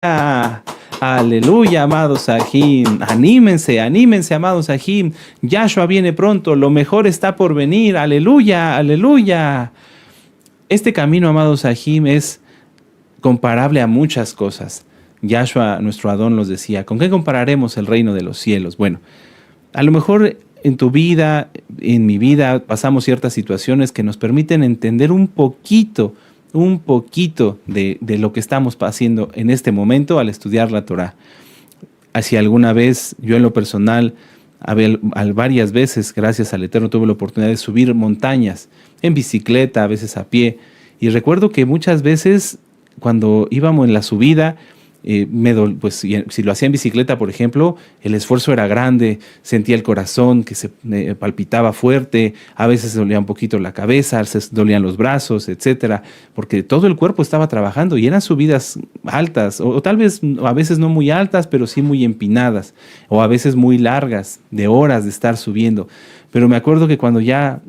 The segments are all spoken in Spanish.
Aleluya, amados Sahim. Anímense, anímense, amados Sahim. Yahshua viene pronto, lo mejor está por venir. Aleluya, aleluya. Este camino, amados Sahim, es comparable a muchas cosas. Yahshua, nuestro Adón, nos decía, ¿con qué compararemos el reino de los cielos? Bueno, a lo mejor en tu vida, en mi vida, pasamos ciertas situaciones que nos permiten entender un poquito de lo que estamos haciendo en este momento al estudiar la Torah. Si alguna vez, yo en lo personal, varias veces, gracias al Eterno, tuve la oportunidad de subir montañas, en bicicleta, a veces a pie, y recuerdo que muchas veces, cuando íbamos en la subida, pues si lo hacía en bicicleta, por ejemplo, el esfuerzo era grande, sentía el corazón que se palpitaba fuerte, a veces dolía un poquito la cabeza, se dolían los brazos, etcétera, porque todo el cuerpo estaba trabajando y eran subidas altas, o tal vez a veces no muy altas, pero sí muy empinadas, o a veces muy largas, de horas de estar subiendo. Pero me acuerdo que cuando ya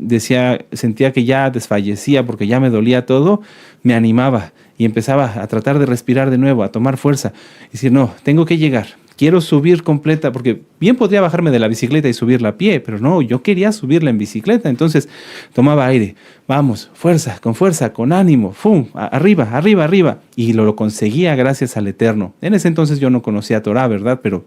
sentía que ya desfallecía porque ya me dolía todo, me animaba y empezaba a tratar de respirar de nuevo, a tomar fuerza. Y decir, no, tengo que llegar, quiero subir completa, porque bien podría bajarme de la bicicleta y subirla a pie, pero no, yo quería subirla en bicicleta. Entonces tomaba aire, vamos, fuerza, con ánimo, ¡fum! Arriba, arriba, arriba. Y lo conseguía gracias al Eterno. En ese entonces yo no conocía Torah, ¿verdad? Pero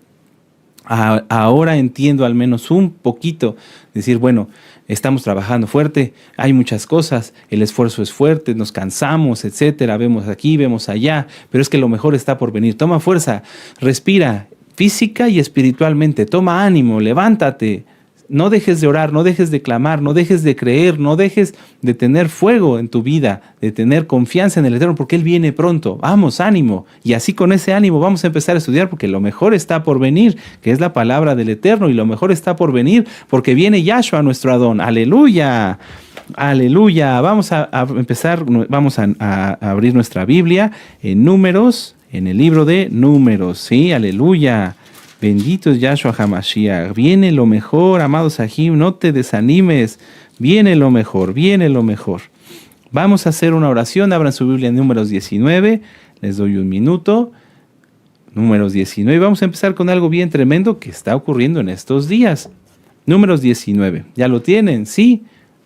ahora entiendo al menos un poquito, decir, bueno, estamos trabajando fuerte, hay muchas cosas, el esfuerzo es fuerte, nos cansamos, etcétera, vemos aquí, vemos allá, pero es que lo mejor está por venir. Toma fuerza, respira, física y espiritualmente, toma ánimo, levántate. No dejes de orar, no dejes de clamar, no dejes de creer, no dejes de tener fuego en tu vida, de tener confianza en el Eterno, porque Él viene pronto. Vamos, ánimo. Y así con ese ánimo vamos a empezar a estudiar, porque lo mejor está por venir, que es la palabra del Eterno, y lo mejor está por venir, porque viene Yahshua, nuestro Adón. ¡Aleluya! ¡Aleluya! Vamos a empezar, vamos a abrir nuestra Biblia en Números, en el libro de Números. ¿Sí? ¡Aleluya! Bendito es Yahshua HaMashiach. Viene lo mejor, amados Sahim, no te desanimes. Viene lo mejor, viene lo mejor. Vamos a hacer una oración. Abran su Biblia en Números 19. Les doy un minuto. Números 19. Vamos a empezar con algo bien tremendo que está ocurriendo en estos días. Números 19. ¿Ya lo tienen? Sí.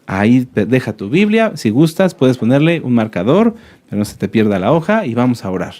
Ahí deja tu Biblia. Si gustas, puedes ponerle un marcador, pero no se te pierda la hoja, y vamos a orar.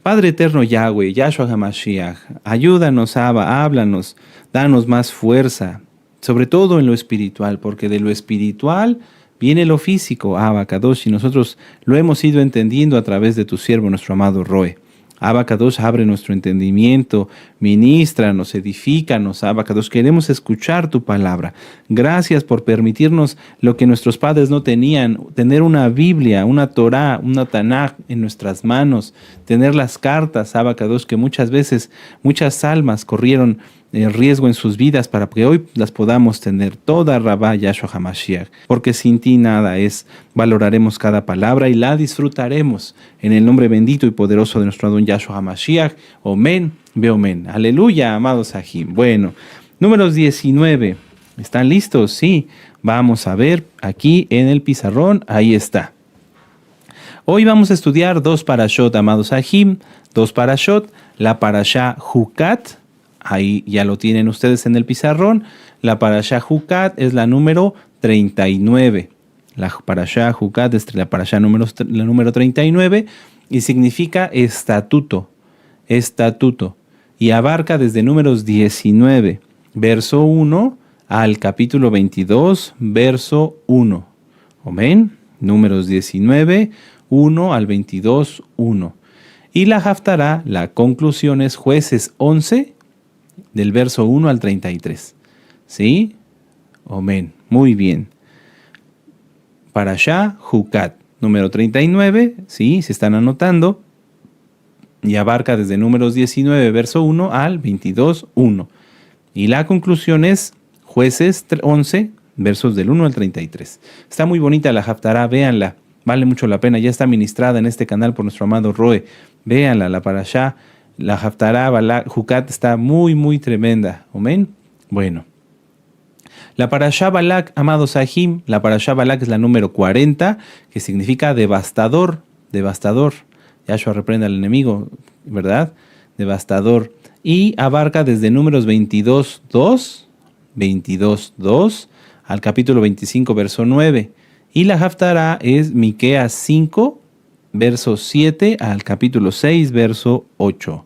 Padre eterno Yahweh, Yahshua HaMashiach, ayúdanos, Abba, háblanos, danos más fuerza, sobre todo en lo espiritual, porque de lo espiritual viene lo físico, Abba Kadosh, y nosotros lo hemos ido entendiendo a través de tu siervo, nuestro amado Roe. Abba Kadosh, abre nuestro entendimiento, ministranos, edifícanos, Abba Kadosh, queremos escuchar tu palabra. Gracias por permitirnos lo que nuestros padres no tenían, tener una Biblia, una Torah, una Tanaj en nuestras manos, tener las cartas, Abba Kadosh, que muchas veces muchas almas corrieron riesgo en sus vidas para que hoy las podamos tener. Toda Rabá Yahshua HaMashiach, porque sin ti nada es. Valoraremos cada palabra y la disfrutaremos en el nombre bendito y poderoso de nuestro Adón Yahshua HaMashiach. Omen, beomen. Aleluya, amados Sahim. Bueno, Números 19. ¿Están listos? Sí. Vamos a ver aquí en el pizarrón. Ahí está. Hoy vamos a estudiar dos parashot, amados Sahim. Dos parashot. La parashá Jucat. Ahí ya lo tienen ustedes en el pizarrón. La parashá Jucat es la número 39. La parashá Jucat es la parashá número 39 y significa estatuto. Estatuto. Y abarca desde Números 19, verso 1, al capítulo 22, verso 1. Amén. Números 19, 1 al 22, 1. Y la Haftará, la conclusión es Jueces 11, del verso 1 al 33. ¿Sí? Amén. Muy bien. Parashá Jucat, número 39, ¿sí? Se están anotando. Y abarca desde Números 19, verso 1 al 22, 1. Y la conclusión es Jueces 11, versos del 1 al 33. Está muy bonita la Haftará, véanla. Vale mucho la pena. Ya está ministrada en este canal por nuestro amado Roe. Véanla, la Parashá. La Haftará Jucat está muy, muy tremenda. Amén. Bueno. La Parashá Balak, amados Sahim, la Parashá Balak es la número 40, que significa devastador, devastador. Yahshua reprende al enemigo, ¿verdad? Devastador. Y abarca desde Números 22:2 al capítulo 25, verso 9. Y la Haftará es Miqueas 5, verso 7 al capítulo 6, verso 8.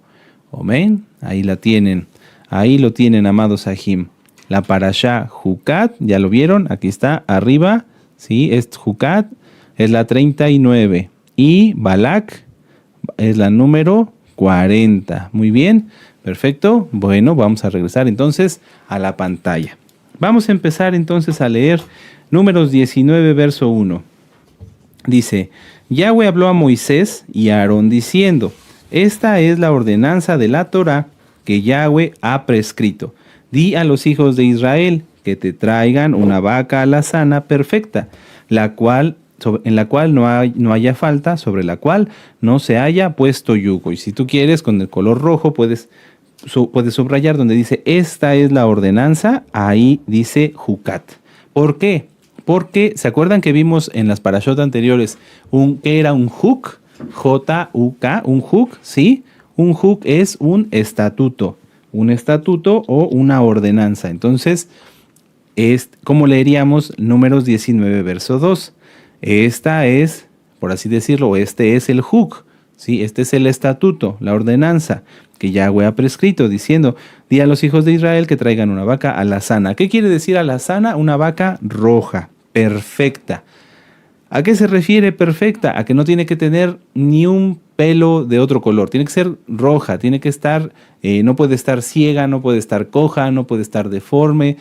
Amén. Ahí la tienen. Ahí lo tienen, amados Sahim. La Parashá Jucat, ya lo vieron, aquí está, arriba, ¿sí? Es Jucat, es la 39. Y Balak es la número 40. Muy bien, perfecto. Bueno, vamos a regresar entonces a la pantalla. Vamos a empezar entonces a leer Números 19, verso 1. Dice, Yahweh habló a Moisés y a Aarón diciendo, esta es la ordenanza de la Torá que Yahweh ha prescrito. Di a los hijos de Israel que te traigan una vaca alazana perfecta, en la cual no haya falta, sobre la cual no se haya puesto yugo. Y si tú quieres, con el color rojo puedes subrayar donde dice, esta es la ordenanza, ahí dice Jucat. ¿Por qué? Porque, ¿se acuerdan que vimos en las parashot anteriores que era un juk? J-U-K, un juk, ¿sí? Un juk es un estatuto o una ordenanza. Entonces, ¿cómo leeríamos Números 19, verso 2? Esta es, por así decirlo, este es el juk, ¿sí? Este es el estatuto, la ordenanza que Yahweh ha prescrito, diciendo, di a los hijos de Israel que traigan una vaca alazana. ¿Qué quiere decir alazana? Una vaca roja, perfecta. ¿A qué se refiere perfecta? A que no tiene que tener ni un pelo de otro color. Tiene que ser roja, tiene que estar, no puede estar ciega, no puede estar coja, no puede estar deforme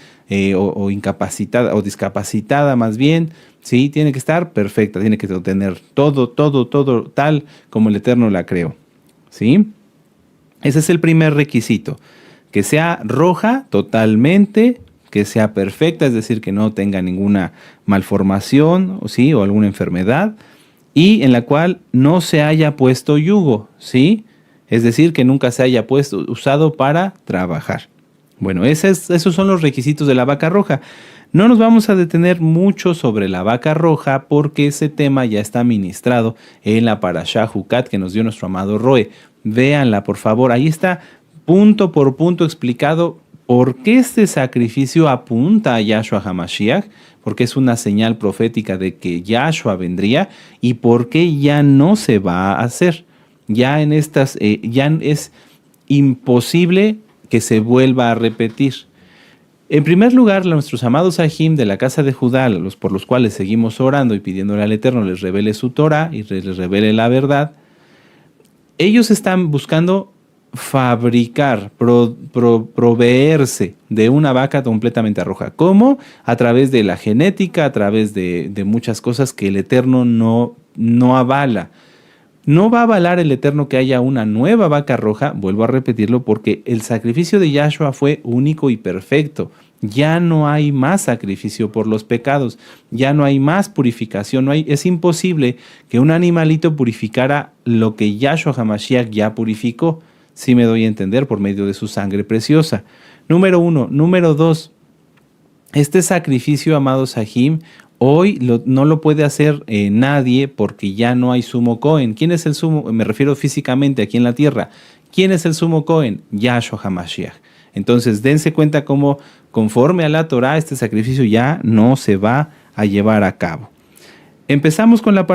o incapacitada o discapacitada más bien. Sí, tiene que estar perfecta, tiene que tener todo tal como el Eterno la creó. ¿Sí? Ese es el primer requisito. Que sea roja totalmente, que sea perfecta, es decir, que no tenga ninguna malformación, ¿sí? O alguna enfermedad, y en la cual no se haya puesto yugo, ¿sí? Es decir, que nunca se haya usado para trabajar. Bueno, esos son los requisitos de la vaca roja. No nos vamos a detener mucho sobre la vaca roja porque ese tema ya está ministrado en la Parashá Jucat que nos dio nuestro amado Roe. Véanla, por favor, ahí está punto por punto explicado por qué este sacrificio apunta a Yahshua HaMashiach, porque es una señal profética de que Yahshua vendría y por qué ya no se va a hacer. Ya es imposible que se vuelva a repetir. En primer lugar, nuestros amados Sahim de la casa de Judá, por los cuales seguimos orando y pidiéndole al Eterno les revele su Torah y les revele la verdad, ellos están buscando fabricar, proveerse de una vaca completamente roja. ¿Cómo? A través de la genética, a través de muchas cosas que el Eterno no avala. No va a avalar el Eterno que haya una nueva vaca roja, vuelvo a repetirlo, porque el sacrificio de Yahshua fue único y perfecto. Ya no hay más sacrificio por los pecados, ya no hay más purificación, es imposible que un animalito purificara lo que Yahshua HaMashiach ya purificó, si me doy a entender, por medio de su sangre preciosa. Número 1. Número 2. Este sacrificio, amados Sahim, hoy no lo puede hacer nadie porque ya no hay sumo Cohen. ¿Quién es el sumo? Me refiero físicamente aquí en la tierra. ¿Quién es el sumo Cohen? Yahshua HaMashiach. Entonces dense cuenta cómo conforme a la Torah este sacrificio ya no se va a llevar a cabo. Empezamos con la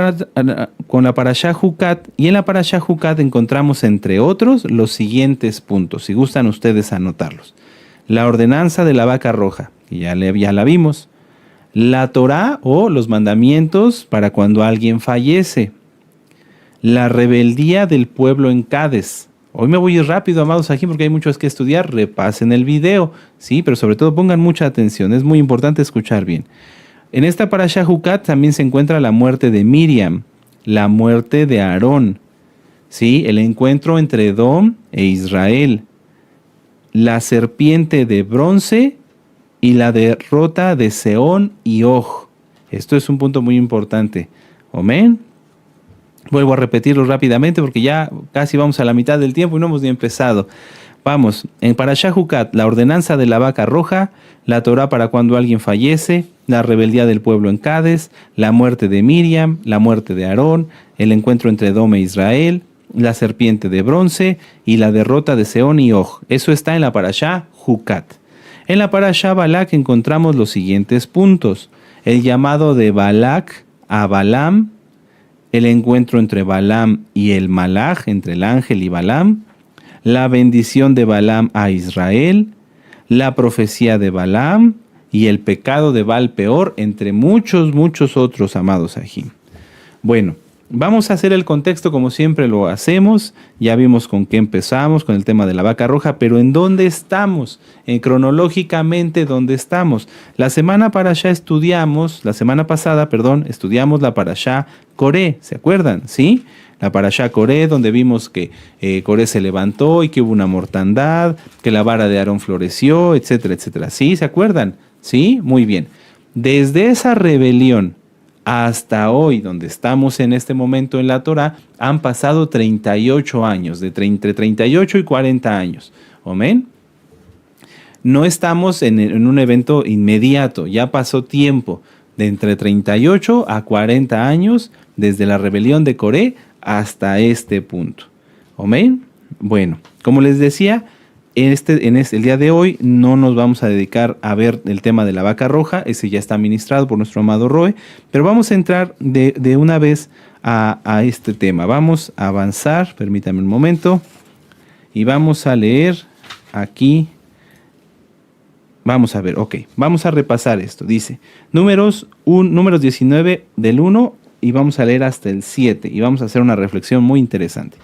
Parashá Jucat y en la Parashá Jucat encontramos entre otros los siguientes puntos, si gustan ustedes anotarlos. La ordenanza de la vaca roja, que ya la vimos. La Torá o los mandamientos para cuando alguien fallece. La rebeldía del pueblo en Cades. Hoy me voy a ir rápido, amados aquí, porque hay muchos que estudiar. Repasen el video, sí, pero sobre todo pongan mucha atención. Es muy importante escuchar bien. En esta Parashá Jucat también se encuentra la muerte de Miriam, la muerte de Aarón, sí, el encuentro entre Edom e Israel, la serpiente de bronce y la derrota de Seón y Og. Esto es un punto muy importante. Amén. Vuelvo a repetirlo rápidamente porque ya casi vamos a la mitad del tiempo y no hemos ni empezado. Vamos, en Parashá Jucat, la ordenanza de la vaca roja, la Torá para cuando alguien fallece, la rebeldía del pueblo en Cades, la muerte de Miriam, la muerte de Aarón, el encuentro entre Edom e Israel, la serpiente de bronce y la derrota de Seón y Og. Eso está en la parashá Jucat. En la parashá Balak encontramos los siguientes puntos: el llamado de Balak a Balaam, el encuentro entre Balaam y el Malaj, entre el ángel y Balaam, la bendición de Balaam a Israel, la profecía de Balaam y el pecado de Baal Peor, entre muchos otros, amados Sahim. Bueno, vamos a hacer el contexto como siempre lo hacemos. Ya vimos con qué empezamos, con el tema de la vaca roja, pero ¿en dónde estamos? Cronológicamente, ¿dónde estamos? La semana pasada estudiamos la parashá Coré, ¿se acuerdan? ¿Sí? La parashá Coré, donde vimos que Coré se levantó y que hubo una mortandad, que la vara de Aarón floreció, etcétera, etcétera. ¿Sí? ¿Se acuerdan? ¿Sí? Muy bien. Desde esa rebelión hasta hoy, donde estamos en este momento en la Torá, han pasado 38 años, entre 38 y 40 años. ¿Amén? No estamos en un evento inmediato, ya pasó tiempo, de entre 38 a 40 años, desde la rebelión de Coré hasta este punto. ¿Amén? Bueno, como les decía, el día de hoy no nos vamos a dedicar a ver el tema de la vaca roja, ese ya está ministrado por nuestro amado Roe, pero vamos a entrar de una vez a este tema. Vamos a avanzar, permítanme un momento, y vamos a leer aquí. Vamos a ver, vamos a repasar esto. Dice, números 19 del 1 y vamos a leer hasta el 7 y vamos a hacer una reflexión muy interesante.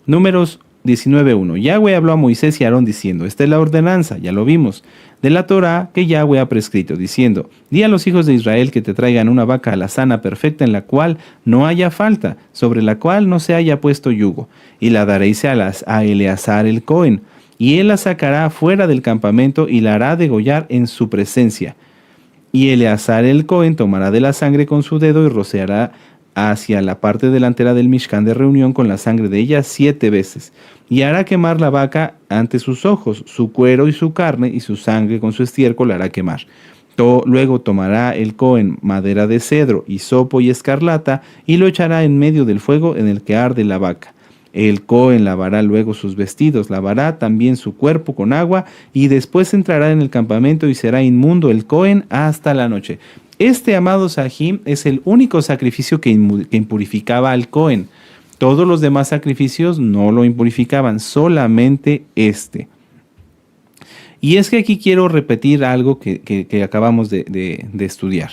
Números 19:1. Yahweh habló a Moisés y a Aarón diciendo, esta es la ordenanza, ya lo vimos, de la Torá que Yahweh ha prescrito, diciendo, di a los hijos de Israel que te traigan una vaca alazana perfecta en la cual no haya falta, sobre la cual no se haya puesto yugo, y la daréis a Eleazar el Cohen, y él la sacará fuera del campamento y la hará degollar en su presencia. Y Eleazar el Cohen tomará de la sangre con su dedo y rociará hacia la parte delantera del Mishkan de reunión con la sangre de ella 7 veces, y hará quemar la vaca ante sus ojos, su cuero y su carne, y su sangre con su estiércol la hará quemar. Luego tomará el Cohen madera de cedro, hisopo y escarlata, y lo echará en medio del fuego en el que arde la vaca. El Cohen lavará luego sus vestidos, lavará también su cuerpo con agua, y después entrará en el campamento y será inmundo el Cohen hasta la noche. Este, amado Sahim, es el único sacrificio que impurificaba al Cohen. Todos los demás sacrificios no lo impurificaban, solamente este. Y es que aquí quiero repetir algo que acabamos de estudiar.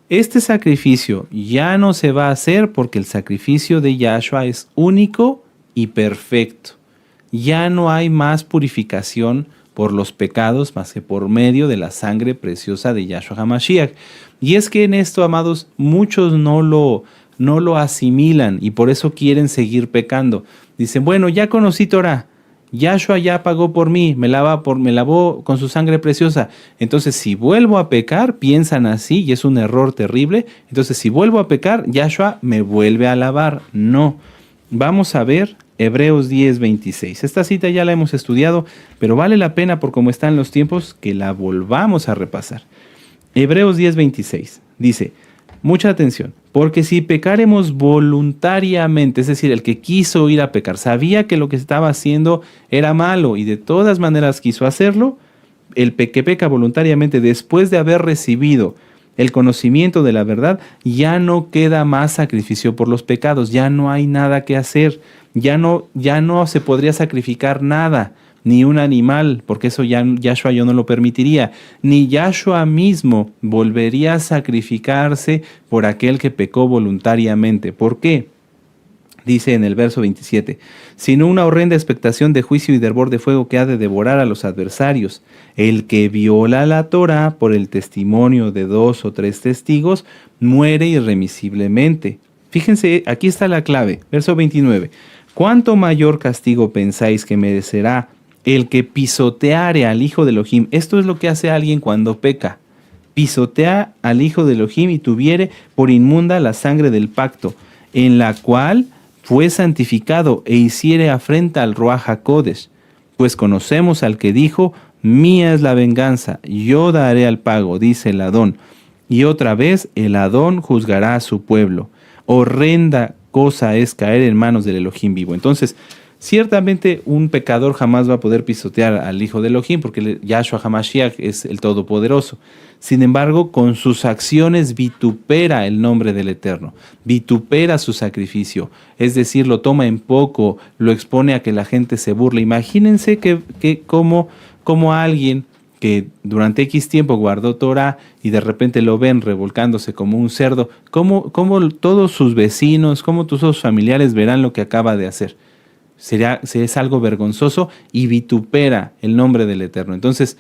Este sacrificio ya no se va a hacer porque el sacrificio de Yahshua es único y perfecto. Ya no hay más purificación por los pecados más que por medio de la sangre preciosa de Yahshua HaMashiach. Y es que en esto, amados, muchos no lo asimilan y por eso quieren seguir pecando. Dicen, bueno, ya conocí Torah, Yahshua ya pagó por mí, me lavó con su sangre preciosa. Entonces, si vuelvo a pecar, piensan así y es un error terrible. Entonces, si vuelvo a pecar, Yahshua me vuelve a lavar. No. Vamos a ver Hebreos 10:26. Esta cita ya la hemos estudiado, pero vale la pena por cómo están los tiempos que la volvamos a repasar. Hebreos 10:26 dice, mucha atención, porque si pecaremos voluntariamente, es decir, el que quiso ir a pecar, sabía que lo que estaba haciendo era malo y de todas maneras quiso hacerlo, el que peca voluntariamente después de haber recibido el conocimiento de la verdad, ya no queda más sacrificio por los pecados, ya no hay nada que hacer, ya no se podría sacrificar nada, ni un animal, porque eso ya Yahshua yo no lo permitiría, ni Yahshua mismo volvería a sacrificarse por aquel que pecó voluntariamente. ¿Por qué? Dice en el verso 27, sino una horrenda expectación de juicio y de hervor de fuego que ha de devorar a los adversarios. El que viola la Torá por el testimonio de 2 o 3 testigos muere irremisiblemente. Fíjense, aquí está la clave, verso 29. ¿Cuánto mayor castigo pensáis que merecerá el que pisoteare al hijo de Elohim? Esto es lo que hace alguien cuando peca. Pisotea al hijo de Elohim y tuviere por inmunda la sangre del pacto, en la cual fue santificado e hiciere afrenta al Ruach HaKodesh. Pues conocemos al que dijo, mía es la venganza, yo daré al pago, dice el Adón. Y otra vez el Adón juzgará a su pueblo. Horrenda cosa es caer en manos del Elohim vivo. Entonces, ciertamente un pecador jamás va a poder pisotear al Hijo de Elohim porque Yahshua HaMashiach es el Todopoderoso. Sin embargo, con sus acciones vitupera el nombre del Eterno, vitupera su sacrificio, es decir, lo toma en poco, lo expone a que la gente se burle. Imagínense que como alguien que durante X tiempo guardó Torah y de repente lo ven revolcándose como un cerdo, cómo todos sus vecinos, cómo todos sus familiares verán lo que acaba de hacer. Es algo vergonzoso y vitupera el nombre del Eterno. Entonces,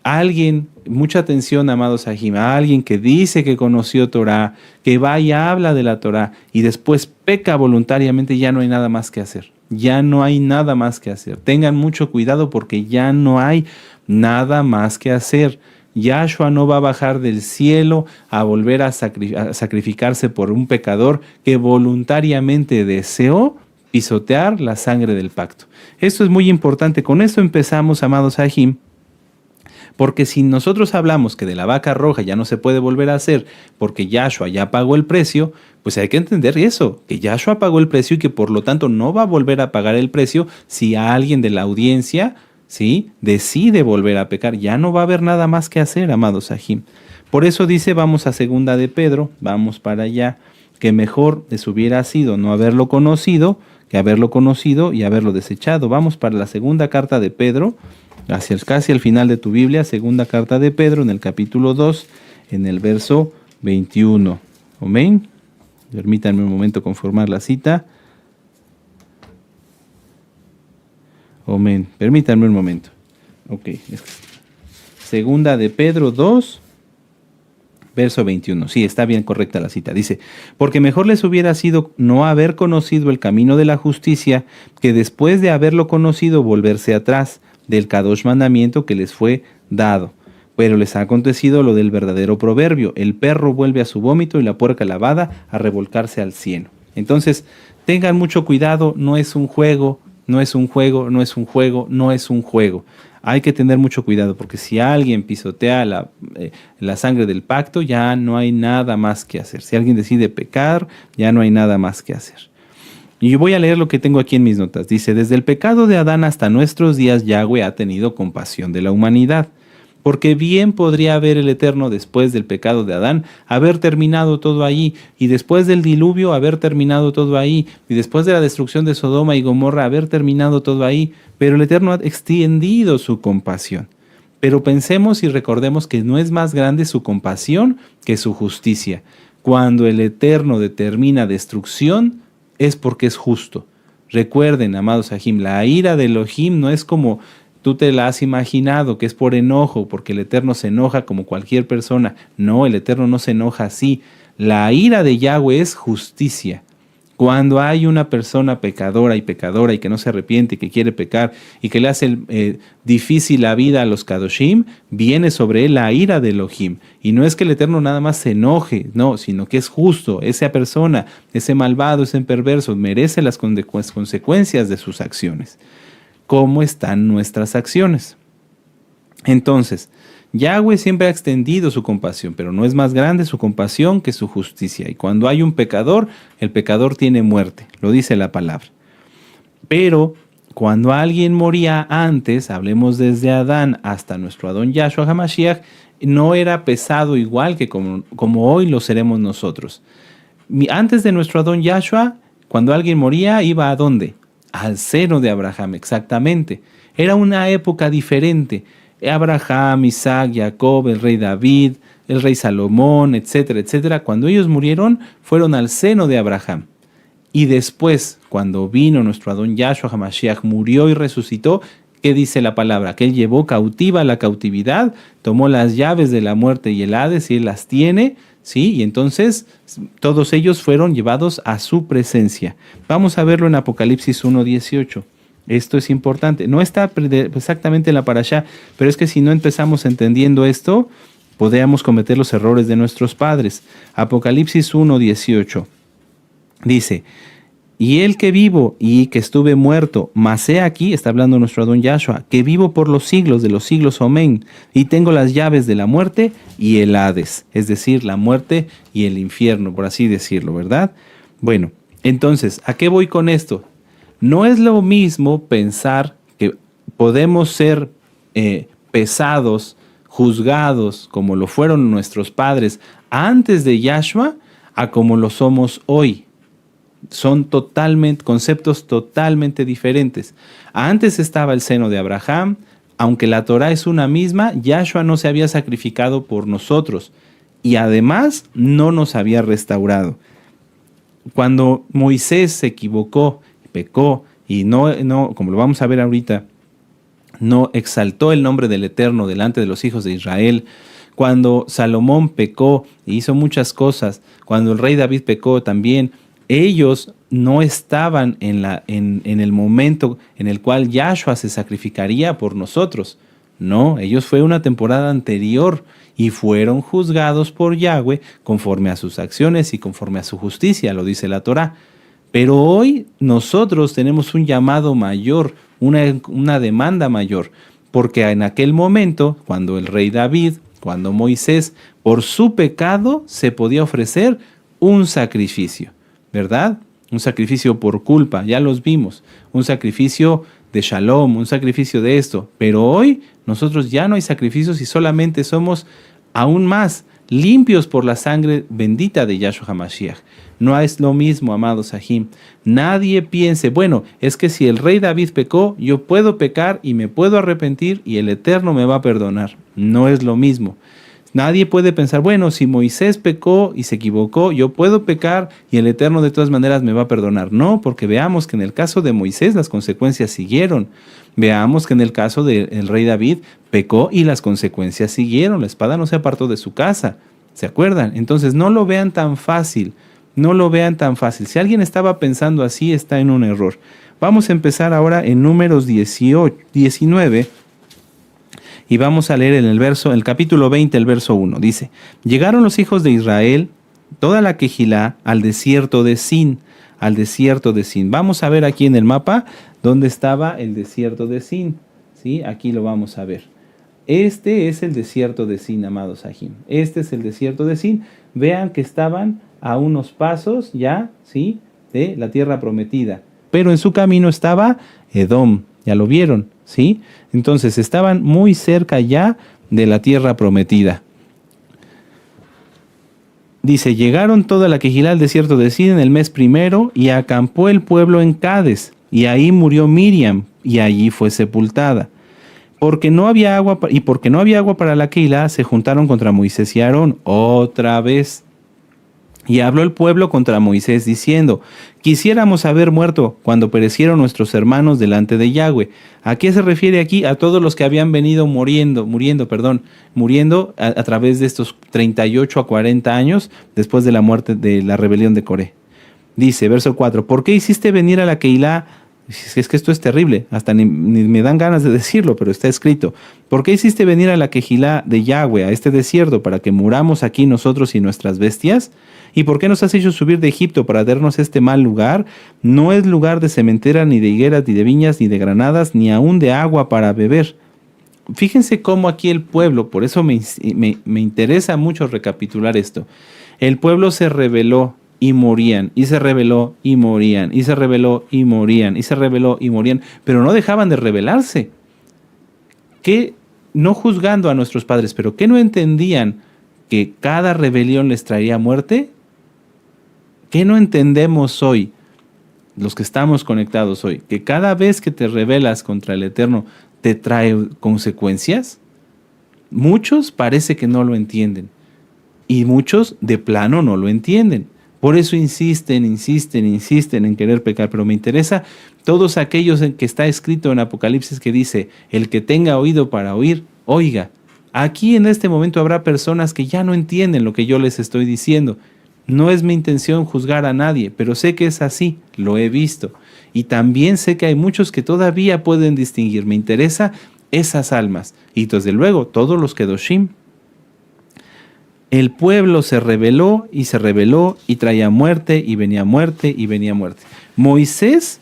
alguien, mucha atención, amados Sahim, a alguien que dice que conoció Torah, que va y habla de la Torah y después peca voluntariamente, ya no hay nada más que hacer. Ya no hay nada más que hacer. Tengan mucho cuidado porque ya no hay nada más que hacer. Yahshua no va a bajar del cielo a volver a sacrificarse por un pecador que voluntariamente deseó pisotear la sangre del pacto. Esto es muy importante. Con esto empezamos, amados Sahim, porque si nosotros hablamos que de la vaca roja ya no se puede volver a hacer porque Yahshua ya pagó el precio, pues hay que entender eso, que Yahshua pagó el precio y que por lo tanto no va a volver a pagar el precio si alguien de la audiencia, ¿sí?, decide volver a pecar. Ya no va a haber nada más que hacer, amados Sahim. Por eso dice, vamos a segunda de Pedro, vamos para allá, que mejor les hubiera sido no haberlo conocido que haberlo conocido y haberlo desechado. Vamos para la segunda carta de Pedro, casi al final de tu Biblia, segunda carta de Pedro, en el capítulo 2, en el verso 21. Amén. Permítanme un momento conformar la cita. Amén. Permítanme un momento. Ok. Segunda de Pedro 2, verso 21. Sí, está bien correcta la cita. Dice, porque mejor les hubiera sido no haber conocido el camino de la justicia que después de haberlo conocido volverse atrás del Kadosh mandamiento que les fue dado. Pero les ha acontecido lo del verdadero proverbio, el perro vuelve a su vómito y la puerca lavada a revolcarse al cieno. Entonces, tengan mucho cuidado, no es un juego, no es un juego, no es un juego, no es un juego. Hay que tener mucho cuidado porque si alguien pisotea la sangre del pacto, ya no hay nada más que hacer. Si alguien decide pecar, ya no hay nada más que hacer. Y yo voy a leer lo que tengo aquí en mis notas. Dice, desde el pecado de Adán hasta nuestros días, Yahweh ha tenido compasión de la humanidad. Porque bien podría haber el Eterno después del pecado de Adán, haber terminado todo ahí, y después del diluvio haber terminado todo ahí, y después de la destrucción de Sodoma y Gomorra haber terminado todo ahí, pero el Eterno ha extendido su compasión. Pero pensemos y recordemos que no es más grande su compasión que su justicia. Cuando el Eterno determina destrucción, es porque es justo. Recuerden, amados Sahim, la ira de Elohim no es como tú te la has imaginado, que es por enojo, porque el Eterno se enoja como cualquier persona. No, el Eterno no se enoja así. La ira de Yahweh es justicia. Cuando hay una persona pecadora y que no se arrepiente, que quiere pecar y que le hace difícil la vida a los Kadoshim, viene sobre él la ira de Elohim. Y no es que el Eterno nada más se enoje, no, sino que es justo. Esa persona, ese malvado, ese perverso, merece las consecuencias de sus acciones. ¿Cómo están nuestras acciones? Entonces, Yahweh siempre ha extendido su compasión, pero no es más grande su compasión que su justicia. Y cuando hay un pecador, el pecador tiene muerte, lo dice la palabra. Pero cuando alguien moría antes, hablemos desde Adán hasta nuestro Adón Yahshua HaMashiach, no era pesado igual que como hoy lo seremos nosotros. Antes de nuestro Adón Yahshua, cuando alguien moría, ¿iba a dónde? Al seno de Abraham, exactamente. Era una época diferente. Abraham, Isaac, Jacob, el rey David, el rey Salomón, etcétera, etcétera. Cuando ellos murieron, fueron al seno de Abraham. Y después, cuando vino nuestro Adón Yahshua HaMashiach, murió y resucitó, ¿qué dice la palabra? Que él llevó cautiva la cautividad, tomó las llaves de la muerte y el Hades, y él las tiene, ¿sí? Y entonces todos ellos fueron llevados a su presencia. Vamos a verlo en Apocalipsis 1:18. Esto es importante. No está exactamente en la parashá, pero es que si no empezamos entendiendo esto, podríamos cometer los errores de nuestros padres. Apocalipsis 1:18 dice, y el que vivo y que estuve muerto, mas he aquí, está hablando nuestro Adón Yahshua, que vivo por los siglos de los siglos, amén, y tengo las llaves de la muerte y el Hades, es decir, la muerte y el infierno, por así decirlo, ¿verdad? Bueno, Entonces, ¿a qué voy con esto? No es lo mismo pensar que podemos ser pesados, juzgados, como lo fueron nuestros padres antes de Yahshua, a como lo somos hoy. Son conceptos totalmente diferentes. Antes estaba el seno de Abraham, aunque la Torah es una misma, Yahshua no se había sacrificado por nosotros y además no nos había restaurado. Cuando Moisés se equivocó, pecó y no, como lo vamos a ver ahorita, no exaltó el nombre del Eterno delante de los hijos de Israel, cuando Salomón pecó e hizo muchas cosas, cuando el rey David pecó también, ellos no estaban en el momento en el cual Yahshua se sacrificaría por nosotros. No, ellos fue una temporada anterior y fueron juzgados por Yahweh conforme a sus acciones y conforme a su justicia, lo dice la Torá. Pero hoy nosotros tenemos un llamado mayor, una demanda mayor, porque en aquel momento, cuando el rey David, cuando Moisés, por su pecado se podía ofrecer un sacrificio, ¿verdad? Un sacrificio por culpa, ya los vimos, un sacrificio de shalom, un sacrificio de esto, pero hoy nosotros ya no hay sacrificios y solamente somos aún más limpios por la sangre bendita de Yahshua HaMashiach. No es lo mismo, amados Sahim. Nadie piense, bueno, es que si el rey David pecó, yo puedo pecar y me puedo arrepentir y el Eterno me va a perdonar. No es lo mismo. Nadie puede pensar, bueno, si Moisés pecó y se equivocó, yo puedo pecar y el Eterno de todas maneras me va a perdonar. No, porque veamos que en el caso de Moisés las consecuencias siguieron. Veamos que en el caso del rey David pecó y las consecuencias siguieron. La espada no se apartó de su casa. ¿Se acuerdan? Entonces no lo vean tan fácil. No lo vean tan fácil. Si alguien estaba pensando así, está en un error. Vamos a empezar ahora en Números 19. Y vamos a leer en el capítulo 20, el verso 1. Dice, llegaron los hijos de Israel, toda la Quejilá, al desierto de Sin. Al desierto de Sin. Vamos a ver aquí en el mapa dónde estaba el desierto de Sin. ¿Sí? Aquí lo vamos a ver. Este es el desierto de Sin, amados Sahim. Este es el desierto de Sin. Vean que estaban a unos pasos ya, ¿sí?, de la tierra prometida. Pero en su camino estaba Edom. Ya lo vieron, ¿sí? Entonces estaban muy cerca ya de la tierra prometida. Dice, llegaron toda la Quejilá al desierto de Sin en el mes primero y acampó el pueblo en Cades. Y ahí murió Miriam y allí fue sepultada. Porque no había agua para la Quejilá, se juntaron contra Moisés y Aarón otra vez. Y habló el pueblo contra Moisés diciendo, quisiéramos haber muerto cuando perecieron nuestros hermanos delante de Yahweh. ¿A qué se refiere aquí? A todos los que habían venido muriendo a través de estos 38 a 40 años después de la muerte de la rebelión de Coré. Dice, verso 4, ¿por qué hiciste venir a la Quejilá? Es que esto es terrible, hasta ni me dan ganas de decirlo, pero está escrito. ¿Por qué hiciste venir a la Quejilá de Yahweh, a este desierto, para que muramos aquí nosotros y nuestras bestias? ¿Y por qué nos has hecho subir de Egipto para darnos este mal lugar? No es lugar de cementera, ni de higueras, ni de viñas, ni de granadas, ni aún de agua para beber. Fíjense cómo aquí el pueblo, por eso me interesa mucho recapitular esto. El pueblo se rebeló y morían, y se rebeló y morían, y se rebeló y morían, y se rebeló y morían, pero no dejaban de rebelarse. ¿Qué? No juzgando a nuestros padres, pero ¿qué no entendían que cada rebelión les traería muerte? ¿Qué no entendemos hoy, los que estamos conectados hoy? Que cada vez que te rebelas contra el Eterno te trae consecuencias. Muchos parece que no lo entienden y muchos de plano no lo entienden. Por eso insisten en querer pecar. Pero me interesa todos aquellos en que está escrito en Apocalipsis que dice, el que tenga oído para oír, oiga. Aquí en este momento habrá personas que ya no entienden lo que yo les estoy diciendo. No es mi intención juzgar a nadie, pero sé que es así, lo he visto. Y también sé que hay muchos que todavía pueden distinguir. Me interesa esas almas. Y desde luego, todos los kedoshim. El pueblo se rebeló y traía muerte y venía muerte y venía muerte. Moisés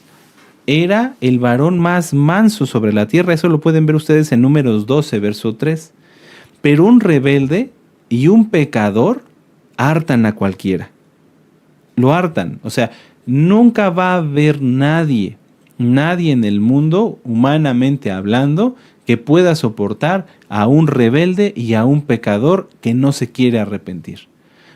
era el varón más manso sobre la tierra. Eso lo pueden ver ustedes en Números 12, verso 3. Pero un rebelde y un pecador hartan a cualquiera. Lo hartan. O sea, Nunca va a haber nadie en el mundo, humanamente hablando, que pueda soportar a un rebelde y a un pecador que no se quiere arrepentir.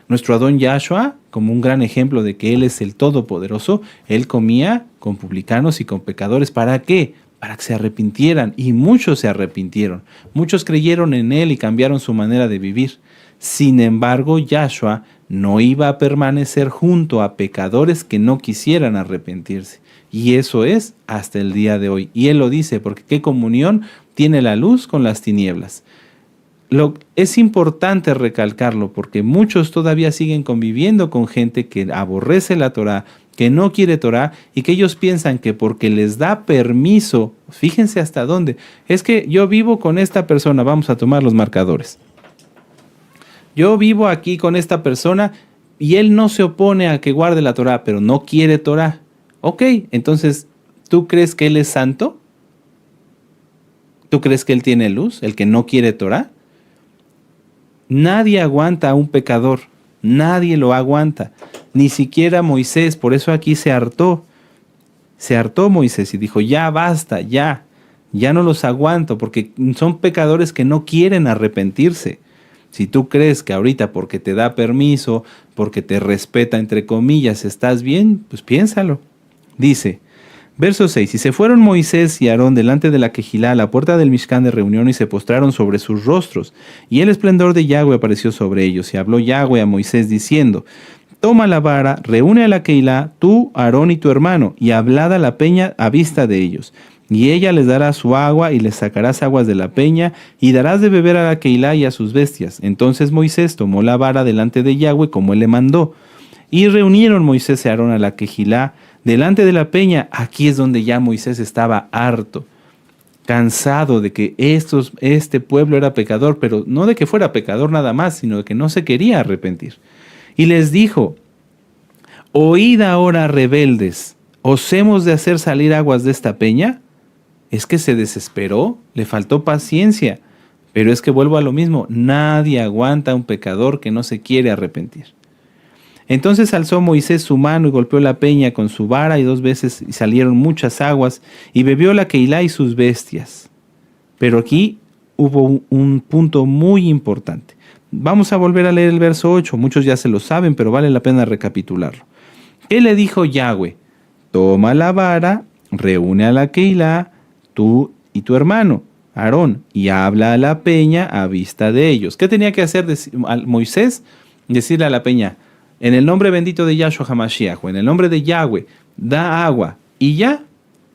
Nuestro Adón Yahshua, como un gran ejemplo de que Él es el Todopoderoso, Él comía con publicanos y con pecadores. ¿Para qué? Para que se arrepintieran, y muchos se arrepintieron. Muchos creyeron en Él y cambiaron su manera de vivir. Sin embargo, Yahshua no iba a permanecer junto a pecadores que no quisieran arrepentirse. Y eso es hasta el día de hoy. Y Él lo dice, porque ¿qué comunión tiene la luz con las tinieblas? Es importante recalcarlo, porque muchos todavía siguen conviviendo con gente que aborrece la Torá, que no quiere Torá, y que ellos piensan que porque les da permiso, fíjense hasta dónde, es que yo vivo con esta persona, vamos a tomar los marcadores. Yo vivo aquí con esta persona y él no se opone a que guarde la Torá, pero no quiere Torá. Ok, entonces, ¿tú crees que él es santo? ¿Tú crees que él tiene luz, el que no quiere Torá? Nadie aguanta a un pecador, nadie lo aguanta, ni siquiera Moisés. Por eso aquí se hartó Moisés y dijo, ya basta, ya no los aguanto, porque son pecadores que no quieren arrepentirse. Si tú crees que ahorita porque te da permiso, porque te respeta entre comillas, estás bien, pues piénsalo. Dice, verso 6, y se fueron Moisés y Aarón delante de la Quejilá a la puerta del Mishcán de reunión y se postraron sobre sus rostros. Y el esplendor de Yahweh apareció sobre ellos. Y habló Yahweh a Moisés diciendo, toma la vara, reúne a la Quejilá, tú, Aarón y tu hermano, y hablad a la peña a vista de ellos. Y ella les dará su agua y les sacarás aguas de la peña y darás de beber a la Quejilá y a sus bestias. Entonces Moisés tomó la vara delante de Yahweh como él le mandó. Y reunieron Moisés y Aarón a la Quejilá delante de la peña. Aquí es donde ya Moisés estaba harto, cansado de que este pueblo era pecador, pero no de que fuera pecador nada más, sino de que no se quería arrepentir. Y les dijo, oíd ahora, rebeldes, ¿os hemos de hacer salir aguas de esta peña? Es que se desesperó, le faltó paciencia, pero es que vuelvo a lo mismo, nadie aguanta a un pecador que no se quiere arrepentir. Entonces alzó Moisés su mano y golpeó la peña con su vara y 2 veces y salieron muchas aguas y bebió la Quejilá y sus bestias. Pero aquí hubo un punto muy importante. Vamos a volver a leer el verso 8, muchos ya se lo saben, pero vale la pena recapitularlo. ¿Qué le dijo Yahweh? Toma la vara, reúne a la Quejilá, tú y tu hermano, Aarón, y habla a la peña a vista de ellos. ¿Qué tenía que hacer Moisés? Decirle a la peña, en el nombre bendito de Yahshua HaMashiach, o en el nombre de Yahweh, da agua. Y ya,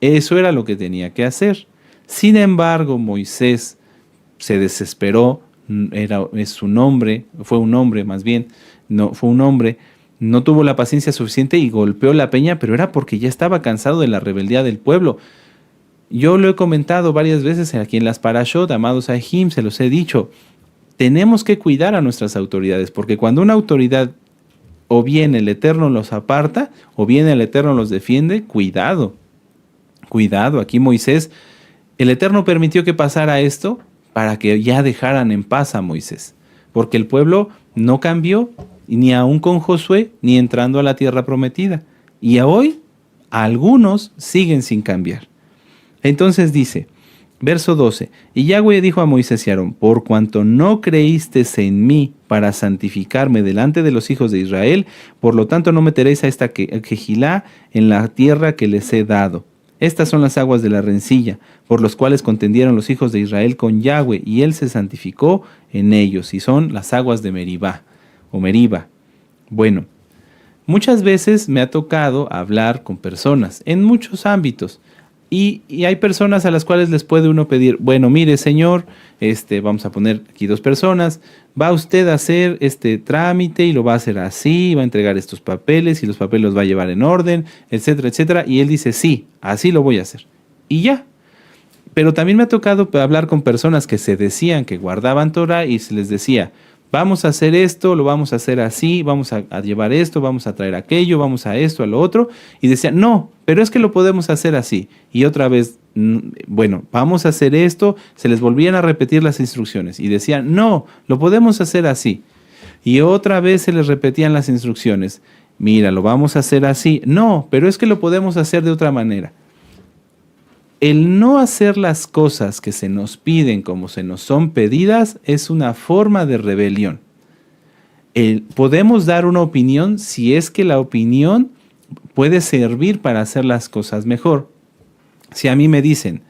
eso era lo que tenía que hacer. Sin embargo, Moisés se desesperó, fue un hombre, no tuvo la paciencia suficiente y golpeó la peña, pero era porque ya estaba cansado de la rebeldía del pueblo. Yo lo he comentado varias veces aquí en las Parashot, amados Sahim, se los he dicho, tenemos que cuidar a nuestras autoridades, porque cuando una autoridad o bien el Eterno los aparta, o bien el Eterno los defiende, cuidado, aquí Moisés, el Eterno permitió que pasara esto para que ya dejaran en paz a Moisés, porque el pueblo no cambió, ni aún con Josué, ni entrando a la tierra prometida, y hoy algunos siguen sin cambiar. Entonces dice, verso 12, y Yahweh dijo a Moisés y Aarón, por cuanto no creísteis en mí para santificarme delante de los hijos de Israel, por lo tanto no meteréis a esta Quejilá en la tierra que les he dado. Estas son las aguas de la rencilla, por los cuales contendieron los hijos de Israel con Yahweh, y él se santificó en ellos, y son las aguas de Meribá, o Meriba. Bueno, muchas veces me ha tocado hablar con personas, en muchos ámbitos, y hay personas a las cuales les puede uno pedir, bueno, mire señor, vamos a poner aquí 2 personas, va usted a hacer este trámite y lo va a hacer así, va a entregar estos papeles y los papeles los va a llevar en orden, etcétera, etcétera, y él dice, sí, así lo voy a hacer, y ya. Pero también me ha tocado hablar con personas que se decían que guardaban Torah y se les decía, vamos a hacer esto, lo vamos a hacer así, vamos a llevar esto, vamos a traer aquello, vamos a esto, a lo otro. Y decían, no, pero es que lo podemos hacer así. Y otra vez, bueno, vamos a hacer esto. Se les volvían a repetir las instrucciones. Y decían, no, lo podemos hacer así. Y otra vez se les repetían las instrucciones. mira, lo vamos a hacer así. No, pero es que lo podemos hacer de otra manera. El no hacer las cosas que se nos piden como se nos son pedidas es una forma de rebelión. Podemos dar una opinión si es que la opinión puede servir para hacer las cosas mejor. Si a mí me dicen,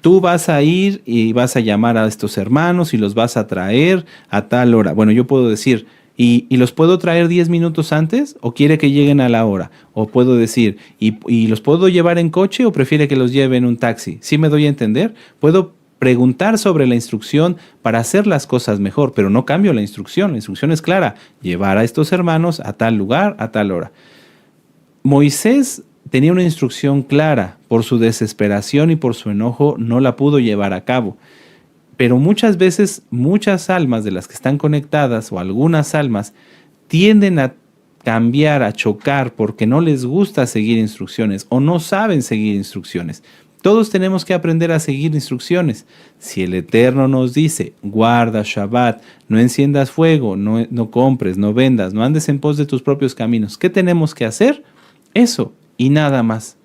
tú vas a ir y vas a llamar a estos hermanos y los vas a traer a tal hora. Bueno, yo puedo decir, ¿y los puedo traer 10 minutos antes o quiere que lleguen a la hora? O puedo decir, ¿y los puedo llevar en coche o prefiere que los lleve en un taxi? ¿Sí me doy a entender? Puedo preguntar sobre la instrucción para hacer las cosas mejor, pero no cambio la instrucción. La instrucción es clara, llevar a estos hermanos a tal lugar, a tal hora. Moisés tenía una instrucción clara, por su desesperación y por su enojo no la pudo llevar a cabo. Pero muchas veces, muchas almas de las que están conectadas o algunas almas tienden a cambiar, a chocar porque no les gusta seguir instrucciones o no saben seguir instrucciones. Todos tenemos que aprender a seguir instrucciones. Si el Eterno nos dice, guarda Shabbat, no enciendas fuego, no compres, no vendas, no andes en pos de tus propios caminos, ¿qué tenemos que hacer? Eso y nada más.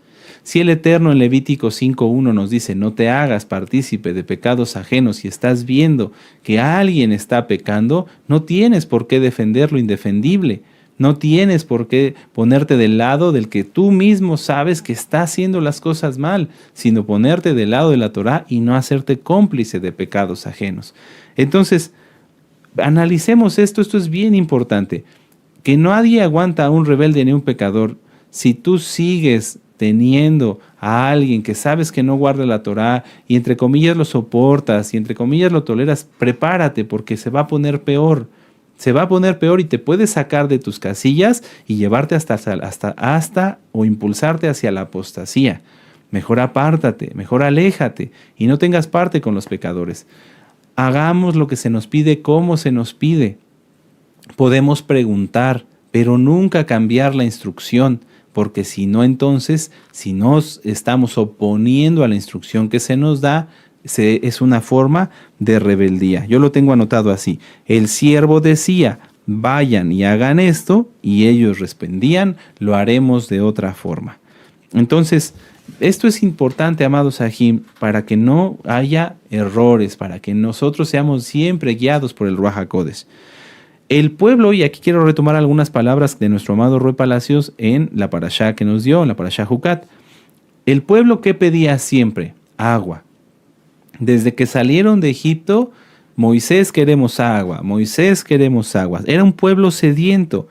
Si el Eterno en Levítico 5:1 nos dice, no te hagas partícipe de pecados ajenos y estás viendo que alguien está pecando, no tienes por qué defender lo indefendible. No tienes por qué ponerte del lado del que tú mismo sabes que está haciendo las cosas mal, sino ponerte del lado de la Torá y no hacerte cómplice de pecados ajenos. Entonces, analicemos esto es bien importante. Que nadie aguanta a un rebelde ni a un pecador. Si tú sigues teniendo a alguien que sabes que no guarda la Torá y entre comillas lo soportas y entre comillas lo toleras, prepárate porque se va a poner peor. Se va a poner peor y te puede sacar de tus casillas y llevarte hasta o impulsarte hacia la apostasía. Mejor apártate, mejor aléjate y no tengas parte con los pecadores. Hagamos lo que se nos pide, como se nos pide. Podemos preguntar, pero nunca cambiar la instrucción, porque si no, entonces, si nos estamos oponiendo a la instrucción que se nos da, es una forma de rebeldía. Yo lo tengo anotado así. El siervo decía, vayan y hagan esto, y ellos respondían, lo haremos de otra forma. Entonces, esto es importante, amados Sahim, para que no haya errores, para que nosotros seamos siempre guiados por el Ruach HaKodesh. El pueblo, y aquí quiero retomar algunas palabras de nuestro amado Roy Palacios en la parashá que nos dio, en la parashá Jucat. El pueblo, ¿qué pedía siempre? Agua. Desde que salieron de Egipto, Moisés, queremos agua, Moisés, queremos agua. Era un pueblo sediento.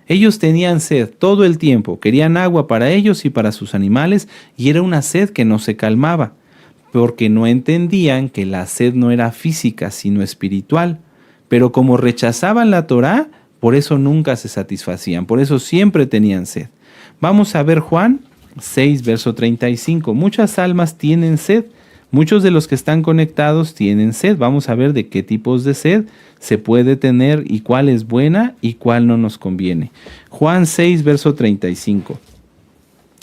Ellos tenían sed todo el tiempo, querían agua para ellos y para sus animales, y era una sed que no se calmaba, porque no entendían que la sed no era física, sino espiritual. Pero como rechazaban la Torá, por eso nunca se satisfacían, por eso siempre tenían sed. Vamos a ver Juan 6, verso 35. Muchas almas tienen sed. Muchos de los que están conectados tienen sed. Vamos a ver de qué tipos de sed se puede tener y cuál es buena y cuál no nos conviene. Juan 6, verso 35.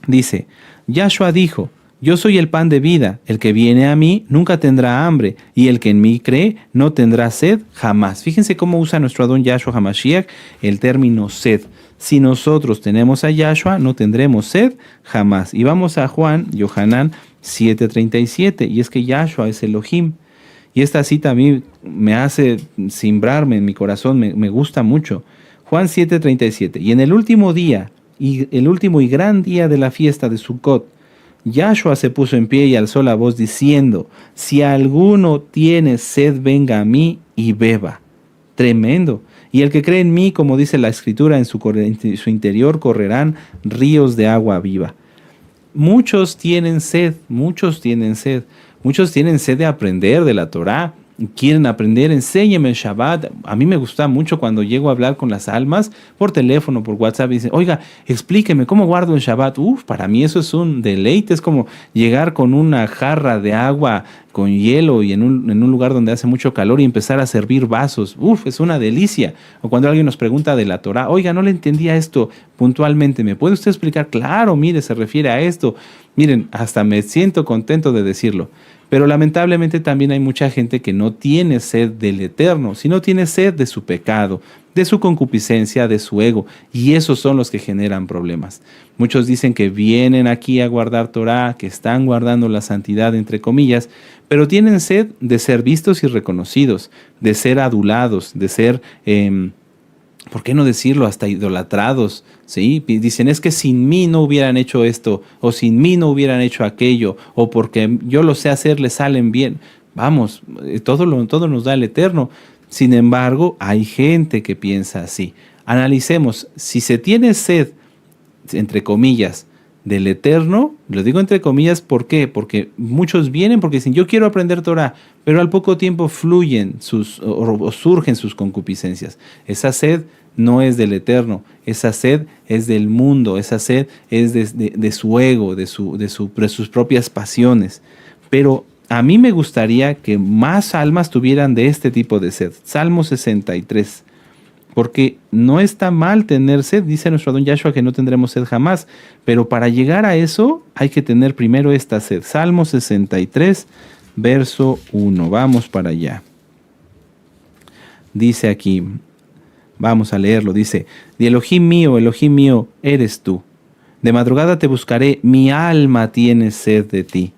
Dice, Yahshua dijo, yo soy el pan de vida, el que viene a mí nunca tendrá hambre, y el que en mí cree no tendrá sed jamás. Fíjense cómo usa nuestro Adón Yahshua HaMashiach el término sed. Si nosotros tenemos a Yahshua, no tendremos sed jamás. Y vamos a Juan, Yohanan 7:37, y es que Yahshua es Elohim. Y esta cita a mí me hace cimbrarme en mi corazón, me gusta mucho. Juan 7:37, y en el último día, y el último y gran día de la fiesta de Sukkot, Yahshua se puso en pie y alzó la voz diciendo, si alguno tiene sed, venga a mí y beba. Tremendo. Y el que cree en mí, como dice la Escritura, en su interior correrán ríos de agua viva. Muchos tienen sed, muchos tienen sed. Muchos tienen sed de aprender de la Torá. Quieren aprender, enséñeme el Shabbat. A mí me gusta mucho cuando llego a hablar con las almas por teléfono, por WhatsApp, y dicen, oiga, explíqueme cómo guardo el Shabbat. Para mí eso es un deleite, es como llegar con una jarra de agua con hielo y en un lugar donde hace mucho calor y empezar a servir vasos. Es una delicia. O cuando alguien nos pregunta de la Torá, oiga, no le entendía esto puntualmente, ¿me puede usted explicar? Claro, mire, se refiere a esto. Miren, hasta me siento contento de decirlo. Pero lamentablemente también hay mucha gente que no tiene sed del Eterno, sino tiene sed de su pecado, de su concupiscencia, de su ego. Y esos son los que generan problemas. Muchos dicen que vienen aquí a guardar Torah, que están guardando la santidad, entre comillas, pero tienen sed de ser vistos y reconocidos, de ser adulados, de ser, ¿por qué no decirlo?, hasta idolatrados. ¿Sí? Dicen, es que sin mí no hubieran hecho esto, o sin mí no hubieran hecho aquello, o porque yo lo sé hacer, les salen bien. Vamos, todo nos da el Eterno. Sin embargo, hay gente que piensa así. Analicemos, si se tiene sed, entre comillas, del Eterno, lo digo entre comillas, ¿por qué? Porque muchos vienen porque dicen, yo quiero aprender Torah, pero al poco tiempo fluyen o surgen sus concupiscencias. Esa sed no es del Eterno, esa sed es del mundo, esa sed es de su ego, de sus propias pasiones. Pero a mí me gustaría que más almas tuvieran de este tipo de sed. Salmo 63. Porque no está mal tener sed, dice nuestro Adón Yahshua que no tendremos sed jamás, pero para llegar a eso hay que tener primero esta sed. Salmo 63, verso 1. Vamos para allá. Dice aquí, vamos a leerlo, dice, Elohim mío, eres tú. De madrugada te buscaré, mi alma tiene sed de ti.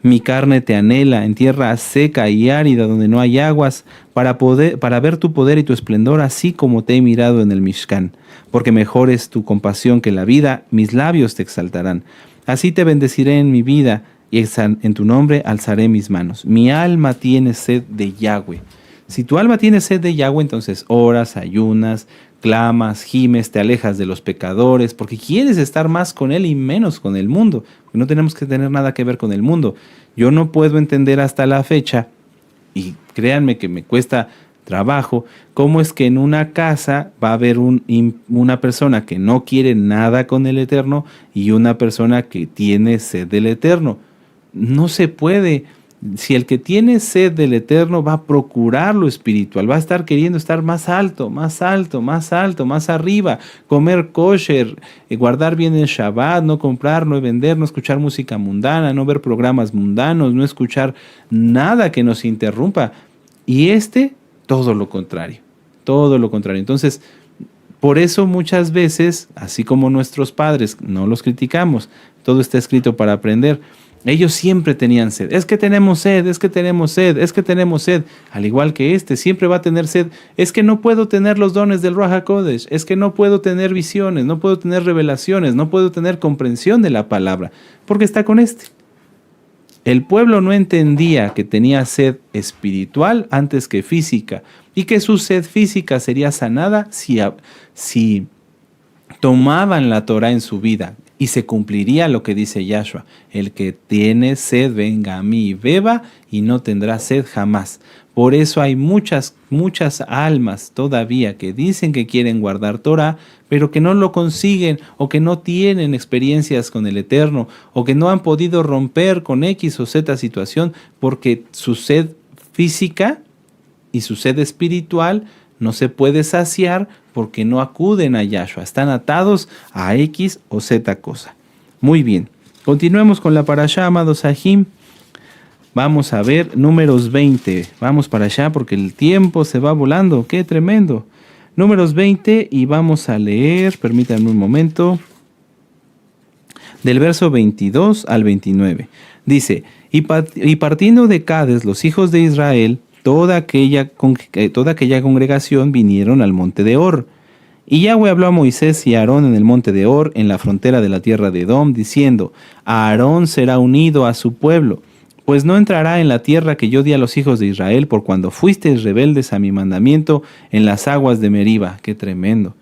Mi carne te anhela en tierra seca y árida donde no hay aguas, para ver tu poder y tu esplendor, así como te he mirado en el Mishkan. Porque mejor es tu compasión que la vida, mis labios te exaltarán. Así te bendeciré en mi vida, y en tu nombre alzaré mis manos. Mi alma tiene sed de Yahweh. Si tu alma tiene sed de Yahweh, entonces oras, ayunas, clamas, gimes, te alejas de los pecadores, porque quieres estar más con Él y menos con el mundo. Porque no tenemos que tener nada que ver con el mundo. Yo no puedo entender hasta la fecha, y créanme que me cuesta trabajo, cómo es que en una casa va a haber una persona que no quiere nada con el Eterno y una persona que tiene sed del Eterno. No se puede. Si el que tiene sed del Eterno va a procurar lo espiritual, va a estar queriendo estar más alto, más alto, más alto, más arriba, comer kosher, guardar bien el Shabbat, no comprar, no vender, no escuchar música mundana, no ver programas mundanos, no escuchar nada que nos interrumpa. Y todo lo contrario, todo lo contrario. Entonces, por eso muchas veces, así como nuestros padres, no los criticamos, todo está escrito para aprender. Ellos siempre tenían sed. Es que tenemos sed, es que tenemos sed, es que tenemos sed. Al igual que siempre va a tener sed. Es que no puedo tener los dones del Ruach HaKodesh. Es que no puedo tener visiones, no puedo tener revelaciones, no puedo tener comprensión de la palabra. Porque está con El pueblo no entendía que tenía sed espiritual antes que física. Y que su sed física sería sanada si tomaban la Torah en su vida. Y se cumpliría lo que dice Yahshua, el que tiene sed venga a mí y beba y no tendrá sed jamás. Por eso hay muchas almas todavía que dicen que quieren guardar Torah, pero que no lo consiguen o que no tienen experiencias con el Eterno o que no han podido romper con X o Z situación porque su sed física y su sed espiritual no se puede saciar porque no acuden a Yahshua, están atados a X o Z cosa. Muy bien, continuemos con la parashá, amados Sahim. Vamos a ver Números 20, vamos para allá porque el tiempo se va volando, qué tremendo. Números 20 y vamos a leer, permítanme un momento, del verso 22 al 29. Dice, y partiendo de Cades los hijos de Israel, toda aquella congregación vinieron al monte de Hor. Y Yahweh habló a Moisés y a Aarón en el monte de Hor, en la frontera de la tierra de Edom, diciendo, Aarón será unido a su pueblo, pues no entrará en la tierra que yo di a los hijos de Israel por cuando fuisteis rebeldes a mi mandamiento en las aguas de Meriba. ¡Qué tremendo!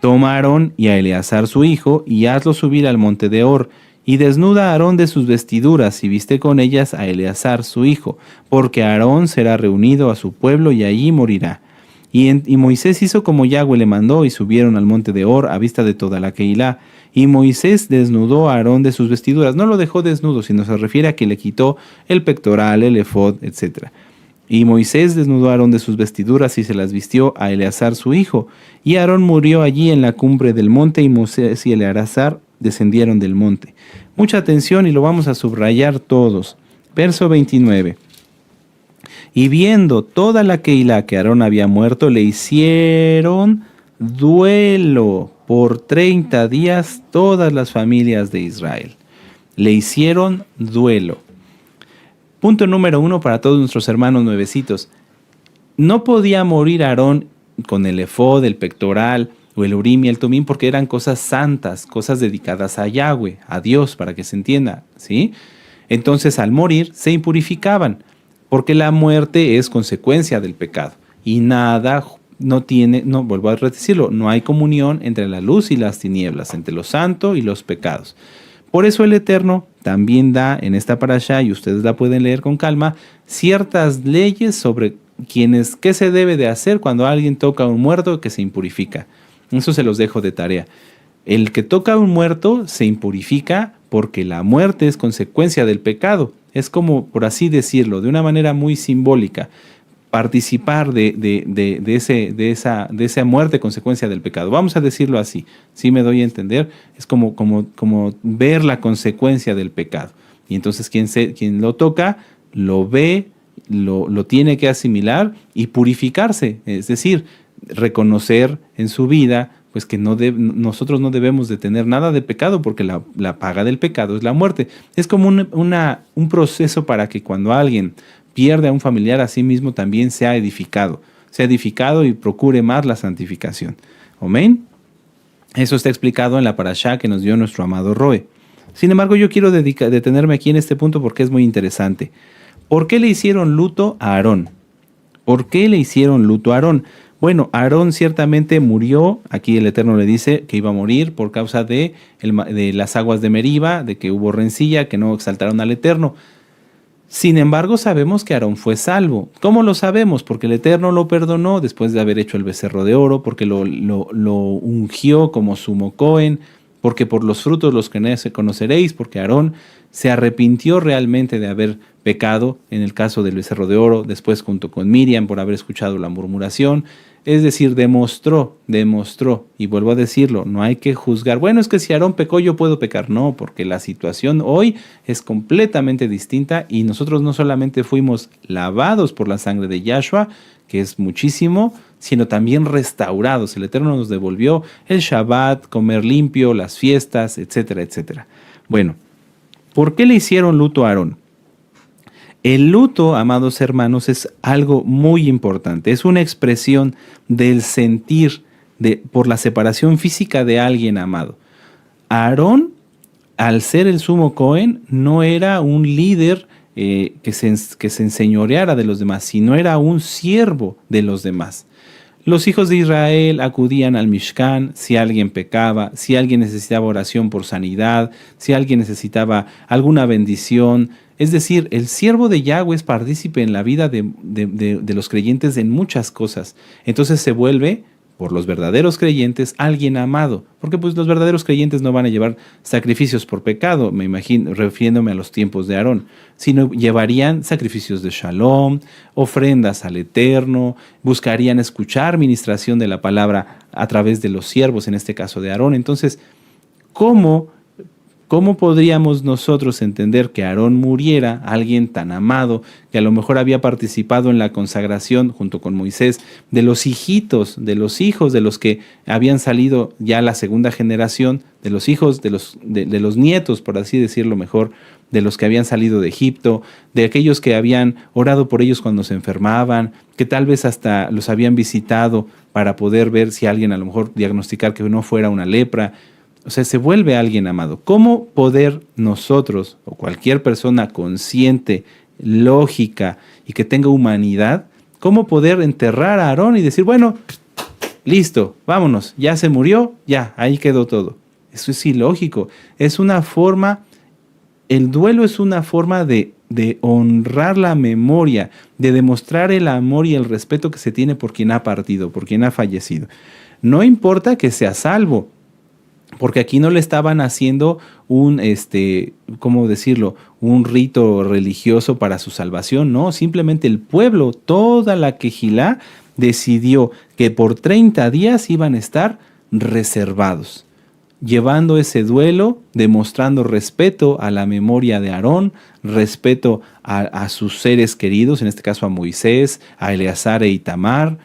Toma a Aarón y a Eleazar su hijo, y hazlo subir al monte de Hor, y desnuda a Aarón de sus vestiduras, y viste con ellas a Eleazar su hijo, porque Aarón será reunido a su pueblo, y allí morirá. Y Moisés hizo como Yahweh le mandó, y subieron al monte de Hor a vista de toda la Keilah. Y Moisés desnudó a Aarón de sus vestiduras. No lo dejó desnudo, sino se refiere a que le quitó el pectoral, el efod, etc. Y Moisés desnudó a Aarón de sus vestiduras y se las vistió a Eleazar su hijo. Y Aarón murió allí en la cumbre del monte, y Moisés y Eleazar descendieron del monte. Mucha atención y lo vamos a subrayar todos. Verso 29. Y viendo toda la Keilah que Aarón había muerto, le hicieron duelo por 30 días todas las familias de Israel. Le hicieron duelo. Punto número 1 para todos nuestros hermanos nuevecitos. No podía morir Aarón con el efod, el pectoral o el urim y el tumim porque eran cosas santas, cosas dedicadas a Yahweh, a Dios, para que se entienda, ¿sí? Entonces al morir se impurificaban porque la muerte es consecuencia del pecado y nada vuelvo a decirlo, no hay comunión entre la luz y las tinieblas, entre lo santo y los pecados. Por eso el Eterno también da en esta parashá, y ustedes la pueden leer con calma, ciertas leyes sobre qué se debe de hacer cuando alguien toca a un muerto que se impurifica. Eso se los dejo de tarea. El que toca a un muerto se impurifica porque la muerte es consecuencia del pecado. Es como, por así decirlo, de una manera muy simbólica, participar de esa muerte consecuencia del pecado. Vamos a decirlo así, si me doy a entender, es como ver la consecuencia del pecado. Y entonces quien lo toca, lo ve, lo tiene que asimilar y purificarse, es decir, reconocer en su vida pues que nosotros no debemos de tener nada de pecado porque la paga del pecado es la muerte. Es como un proceso para que cuando alguien pierde a un familiar, a sí mismo también sea edificado y procure más la santificación. Amén. Eso está explicado en la parashá que nos dio nuestro amado Roe. Sin embargo, yo quiero detenerme aquí en este punto porque es muy interesante. ¿Por qué le hicieron luto a Aarón? ¿Por qué le hicieron luto a Aarón? Bueno, Aarón ciertamente murió, aquí el Eterno le dice que iba a morir por causa de las aguas de Meriba, de que hubo rencilla, que no exaltaron al Eterno. Sin embargo, sabemos que Aarón fue salvo. ¿Cómo lo sabemos? Porque el Eterno lo perdonó después de haber hecho el becerro de oro, porque lo ungió como sumo Cohen, porque por los frutos los conoceréis, porque Aarón se arrepintió realmente de haber pecado en el caso del becerro de oro, después junto con Miriam por haber escuchado la murmuración. Es decir, demostró, y vuelvo a decirlo, no hay que juzgar, bueno, es que si Aarón pecó yo puedo pecar, no, porque la situación hoy es completamente distinta y nosotros no solamente fuimos lavados por la sangre de Yahshua, que es muchísimo, sino también restaurados. El Eterno nos devolvió el Shabbat, comer limpio, las fiestas, etcétera, etcétera. Bueno, ¿por qué le hicieron luto a Aarón? El luto, amados hermanos, es algo muy importante. Es una expresión del sentir por la separación física de alguien amado. Aarón, al ser el sumo Cohen, no era un líder que se enseñoreara de los demás, sino era un siervo de los demás. Los hijos de Israel acudían al Mishkan si alguien pecaba, si alguien necesitaba oración por sanidad, si alguien necesitaba alguna bendición. Es decir, el siervo de Yahweh es partícipe en la vida de los creyentes en muchas cosas. Entonces se vuelve, por los verdaderos creyentes, alguien amado. Porque pues los verdaderos creyentes no van a llevar sacrificios por pecado, me imagino, refiriéndome a los tiempos de Aarón, sino llevarían sacrificios de shalom, ofrendas al Eterno, buscarían escuchar ministración de la palabra a través de los siervos, en este caso de Aarón. Entonces, ¿cómo podríamos nosotros entender que Aarón muriera, alguien tan amado, que a lo mejor había participado en la consagración junto con Moisés, de los hijos de los que habían salido ya la segunda generación, de los hijos, de los nietos, por así decirlo mejor, de los que habían salido de Egipto, de aquellos que habían orado por ellos cuando se enfermaban, que tal vez hasta los habían visitado para poder ver si alguien a lo mejor diagnosticar que no fuera una lepra? O sea, se vuelve alguien amado. ¿Cómo poder nosotros o cualquier persona consciente, lógica y que tenga humanidad, cómo poder enterrar a Aarón y decir, bueno, listo, vámonos, ya se murió, ya, ahí quedó todo? Eso es ilógico. Es una forma, el duelo es una forma de honrar la memoria, de demostrar el amor y el respeto que se tiene por quien ha partido, por quien ha fallecido. No importa que sea salvo, porque aquí no le estaban haciendo ¿cómo decirlo? Un rito religioso para su salvación, no, simplemente el pueblo, toda la Kehilá, decidió que por 30 días iban a estar reservados. llevando ese duelo, demostrando respeto a la memoria de Aarón, respeto a sus seres queridos, en este caso a Moisés, a Eleazar e Itamar,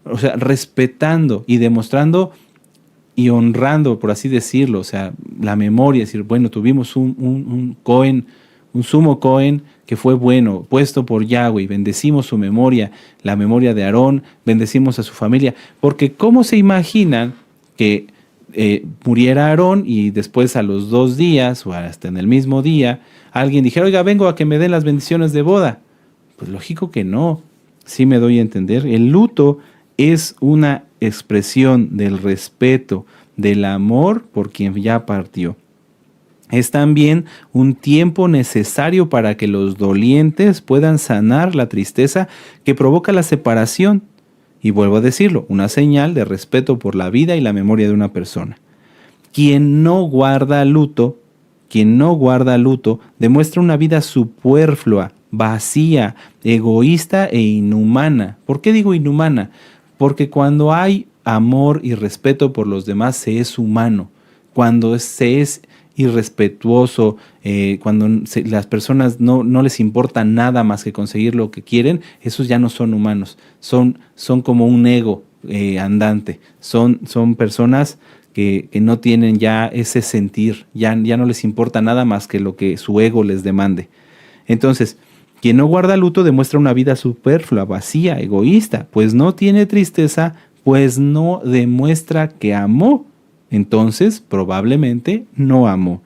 o sea, respetando y demostrando y honrando, por así decirlo, o sea, la memoria, decir, bueno, tuvimos un Cohen, un sumo Cohen que fue bueno, puesto por Yahweh, bendecimos su memoria, la memoria de Aarón, bendecimos a su familia, porque ¿cómo se imaginan que muriera Aarón y después a los 2 días o hasta en el mismo día alguien dijera, oiga, vengo a que me den las bendiciones de boda? Pues lógico que no, sí me doy a entender. El luto es una expresión del respeto, del amor por quien ya partió. Es también un tiempo necesario para que los dolientes puedan sanar la tristeza que provoca la separación. Y vuelvo a decirlo, una señal de respeto por la vida y la memoria de una persona. Quien no guarda luto, demuestra una vida superflua, vacía, egoísta e inhumana. ¿Por qué digo inhumana? Porque cuando hay amor y respeto por los demás se es humano. Cuando se es irrespetuoso, cuando las personas no les importa nada más que conseguir lo que quieren, esos ya no son humanos, son como un ego andante, son personas que no tienen ya ese sentir, ya no les importa nada más que lo que su ego les demande. Entonces, quien no guarda luto demuestra una vida superflua, vacía, egoísta, pues no tiene tristeza, pues no demuestra que amó. Entonces, probablemente no amó,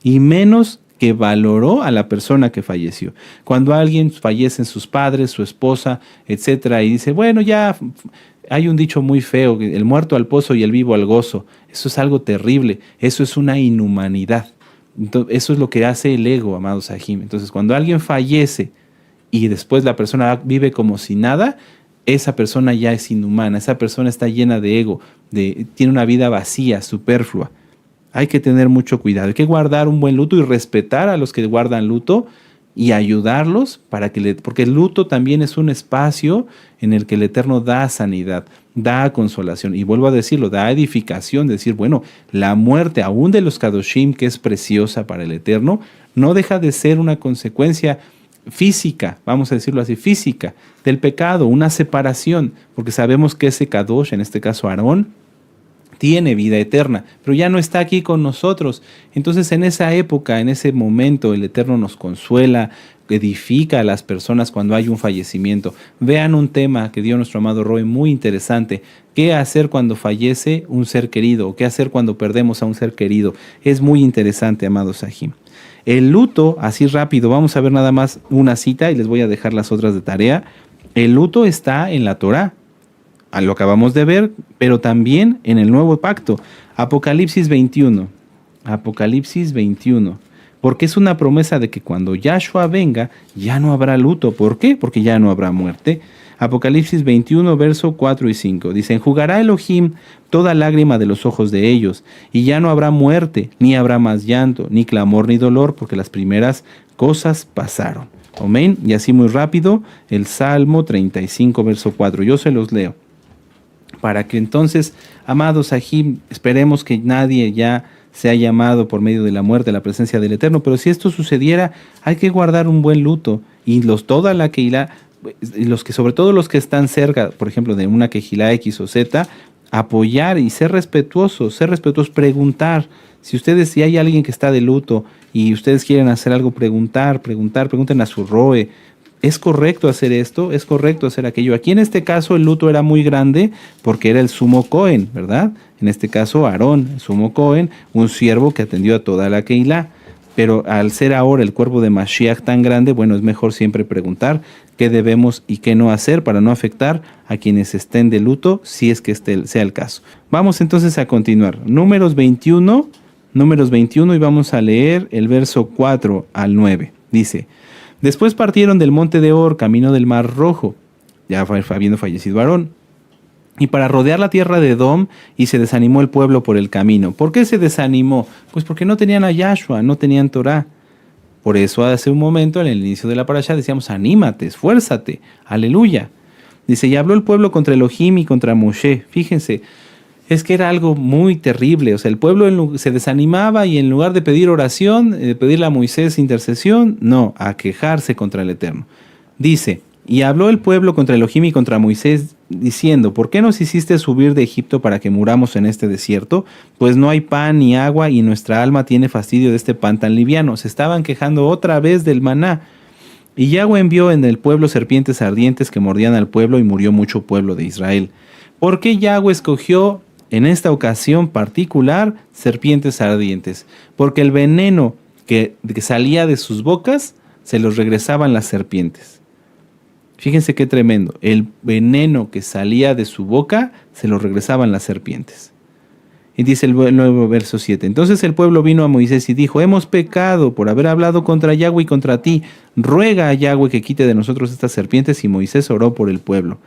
y menos que valoró a la persona que falleció. Cuando alguien fallecen sus padres, su esposa, etcétera, y dice, bueno, ya hay un dicho muy feo, el muerto al pozo y el vivo al gozo. Eso es algo terrible, eso es una inhumanidad. Entonces, eso es lo que hace el ego, amado Sahim. Entonces, cuando alguien fallece y después la persona vive como si nada, esa persona ya es inhumana, esa persona está llena de ego, tiene una vida vacía, superflua. Hay que tener mucho cuidado, hay que guardar un buen luto y respetar a los que guardan luto y ayudarlos porque el luto también es un espacio en el que el Eterno da sanidad, da consolación, y vuelvo a decirlo, da edificación, decir, bueno, la muerte aún de los Kadoshim, que es preciosa para el Eterno, no deja de ser una consecuencia física, vamos a decirlo así, física, del pecado, una separación, porque sabemos que ese Kadosh, en este caso Aarón, tiene vida eterna, pero ya no está aquí con nosotros. Entonces, en esa época, en ese momento, el Eterno nos consuela, edifica a las personas cuando hay un fallecimiento. Vean un tema que dio nuestro amado Roy muy interesante. ¿Qué hacer cuando fallece un ser querido? ¿O qué hacer cuando perdemos a un ser querido? Es muy interesante, amado Sahim. El luto, así rápido, vamos a ver nada más una cita y les voy a dejar las otras de tarea. El luto está en la Torá, lo acabamos de ver, pero también en el nuevo pacto. Apocalipsis 21. Apocalipsis 21. Porque es una promesa de que cuando Yahshua venga, ya no habrá luto. ¿Por qué? Porque ya no habrá muerte. Apocalipsis 21, verso 4 y 5. Dice, enjugará Elohim toda lágrima de los ojos de ellos, y ya no habrá muerte, ni habrá más llanto, ni clamor, ni dolor, porque las primeras cosas pasaron. Amén. Y así muy rápido, el Salmo 35, verso 4. Yo se los leo. Para que entonces, amados Sahim, esperemos que nadie ya sea llamado por medio de la muerte a la presencia del Eterno, pero si esto sucediera, hay que guardar un buen luto, y toda la Keilah, sobre todo los que están cerca, por ejemplo, de una Keilah X o Z, apoyar y ser respetuosos, preguntar. Si hay alguien que está de luto y ustedes quieren hacer algo, pregunten a su Roe. ¿Es correcto hacer esto? ¿Es correcto hacer aquello? Aquí en este caso el luto era muy grande porque era el sumo Cohen, ¿verdad? En este caso Aarón, el sumo Cohen, un siervo que atendió a toda la Keilah. Pero al ser ahora el cuerpo de Mashiach tan grande, bueno, es mejor siempre preguntar qué debemos y qué no hacer para no afectar a quienes estén de luto, si es que sea el caso. Vamos entonces a continuar. Números 21, y vamos a leer el verso 4 al 9. Dice, después partieron del monte de Or, camino del Mar Rojo, ya habiendo fallecido Aarón, y para rodear la tierra de Edom, y se desanimó el pueblo por el camino. ¿Por qué se desanimó? Pues porque no tenían a Yahshua, no tenían Torah. Por eso hace un momento, en el inicio de la parashá, decíamos, anímate, esfuérzate, aleluya. Dice, y habló el pueblo contra Elohim y contra Moshe. Fíjense, es que era algo muy terrible. O sea, el pueblo se desanimaba y en lugar de pedir oración, de pedirle a Moisés intercesión, no, a quejarse contra el Eterno. Dice, y habló el pueblo contra Elohim y contra Moisés, diciendo, ¿por qué nos hiciste subir de Egipto para que muramos en este desierto? Pues no hay pan ni agua y nuestra alma tiene fastidio de este pan tan liviano. Se estaban quejando otra vez del maná. Y Yahweh envió en el pueblo serpientes ardientes que mordían al pueblo y murió mucho pueblo de Israel. ¿Por qué Yahweh escogió en esta ocasión particular serpientes ardientes? Porque el veneno que salía de sus bocas se los regresaban las serpientes. Fíjense qué tremendo. El veneno que salía de su boca se lo regresaban las serpientes. Y dice el nuevo verso 7. Entonces el pueblo vino a Moisés y dijo, hemos pecado por haber hablado contra Yahweh y contra ti. Ruega a Yahweh que quite de nosotros estas serpientes. Y Moisés oró por el pueblo.